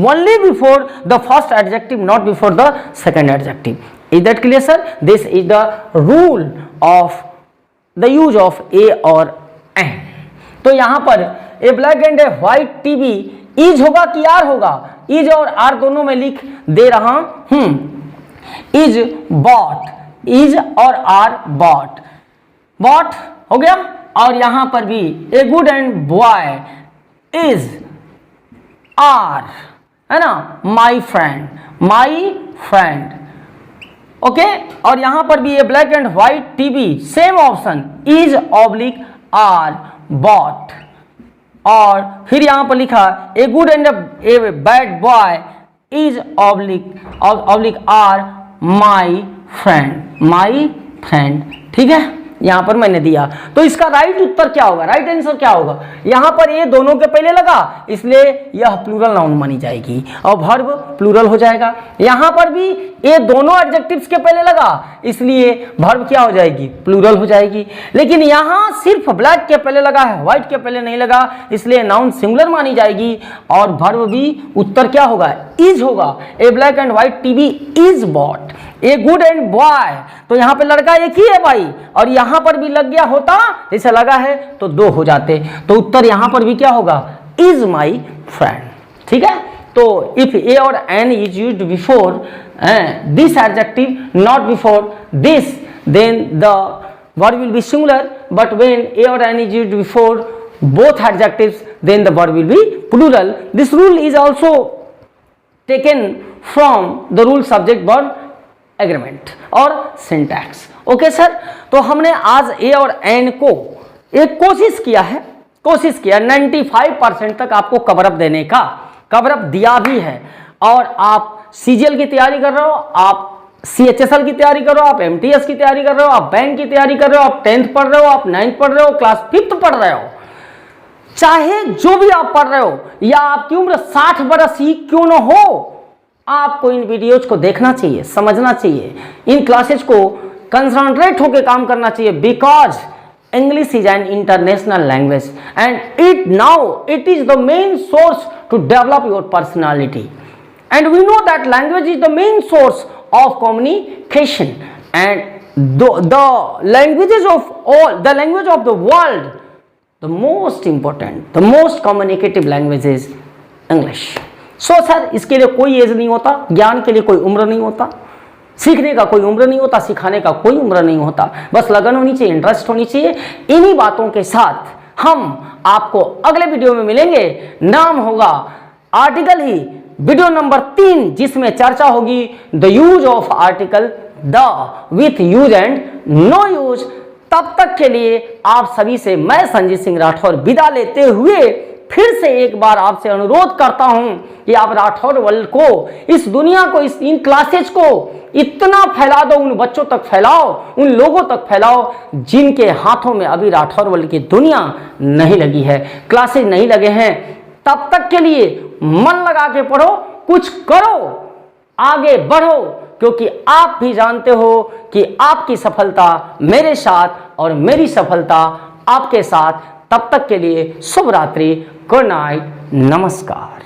only before the first adjective, not before the second adjective. Is that clear, sir? This is the rule of the use of a or an. तो यहां पर a black and a white TV is होगा कि are होगा? Is और are दोनों में लिख दे रहा हूं। इज बॉट, इज और आर बॉट, बॉट हो गया। और यहां पर भी a good and boy is are, है ना, my friend, my friend, okay. और यहां पर भी a black and white TV same option, is oblique are both. और फिर यहां पर लिखा a good and a bad boy is oblique are my friend, my friend, ठीक है। यहां पर मैंने दिया, तो इसका राइट उत्तर क्या होगा, राइट आंसर क्या होगा? यहां पर ये दोनों के पहले लगा, इसलिए यह प्लूरल नाउन मानी जाएगी और वर्ब प्लूरल हो जाएगा। यहां पर भी ये दोनों एडजेक्टिव्स के पहले लगा, इसलिए वर्ब क्या हो जाएगी, प्लूरल हो जाएगी। लेकिन यहां सिर्फ ब्लैक के पहले लगा है, व्हाइट के पहले नहीं लगा, इसलिए नाउन सिंगुलर मानी जाएगी और वर्ब भी उत्तर क्या होगा, इज होगा। A black and white TV is both, a good and boy, तो यहां पे लड़का एक ही है भाई, और यहां पर भी लग गया होता, जैसे लगा है तो 2 हो जाते, तो उत्तर यहां पर भी क्या होगा, इज माई फ्रेंड, ठीक है। तो इफ ए और an is used before this adjective, not before this, then the verb will be singular, but when a और an is used before both adjectives, then the verb will be plural. This rule is also taken from the rule subject verb agreement और syntax. Okay sir, तो हमने आज ए और N को एक कोशिश किया 95% तक आपको कवरअप देने का, कवरअप दिया भी है। और आप सीजीएल की तैयारी कर रहे हो, आप सीएचएसएल की तैयारी कर रहे हो, आप एमटीएस की तैयारी कर रहे हो, आप बैंक की तैयारी कर रहे हो, आप 10th पढ़ रहे हो, आप 9th पढ़ रहे हो, क्लास 5th पढ़ रहे हो, चाहे जो भी आप पढ़ रहे हो, या आपकी उम्र 60 बरस ही क्यों न हो, आपको इन वीडियोज को देखना चाहिए, समझना चाहिए, इन क्लासेज को कंसंट्रेट होकर काम करना चाहिए। Because English is an international language and it is the main source to develop your personality, and we know that language is the main source of communication, and the languages of all, the language of the world, the most important, the most communicative language is English. So sir, इसके लिए कोई as नहीं होता, ज्ञान के लिए कोई उम्र नहीं होता, सीखने का कोई उम्र नहीं होता, सिखाने का कोई उम्र नहीं होता, बस लगन होनी चाहिए, इंटरेस्ट होनी चाहिए। इन्हीं बातों के साथ हम आपको अगले वीडियो में मिलेंगे। नाम होगा आर्टिकल ही वीडियो नंबर 3, जिसमें चर्चा होगी the use of article the with use and no use. तब तक के लिए आप सभी से मैं संजीत सिंह राठौर विदा लेते हुए फिर से एक बार आपसे अनुरोध करता हूं कि आप राठौर वर्ल्ड को, इस दुनिया को, इन क्लासेज को इतना फैला दो, उन बच्चों तक फैलाओ, उन लोगों तक फैलाओ जिनके हाथों में अभी राठौर वर्ल्ड की दुनिया नहीं लगी है, क्लासेज नहीं लगे हैं। तब तक के लिए मन लगा के पढ़ो, कुछ करो, आगे बढ़ो, क्योंकि आप भी जानते हो कि आपकी सफलता मेरे साथ और मेरी सफलता आपके साथ। तब तक के लिए शुभ रात्रि, गुड नाइट, नमस्कार।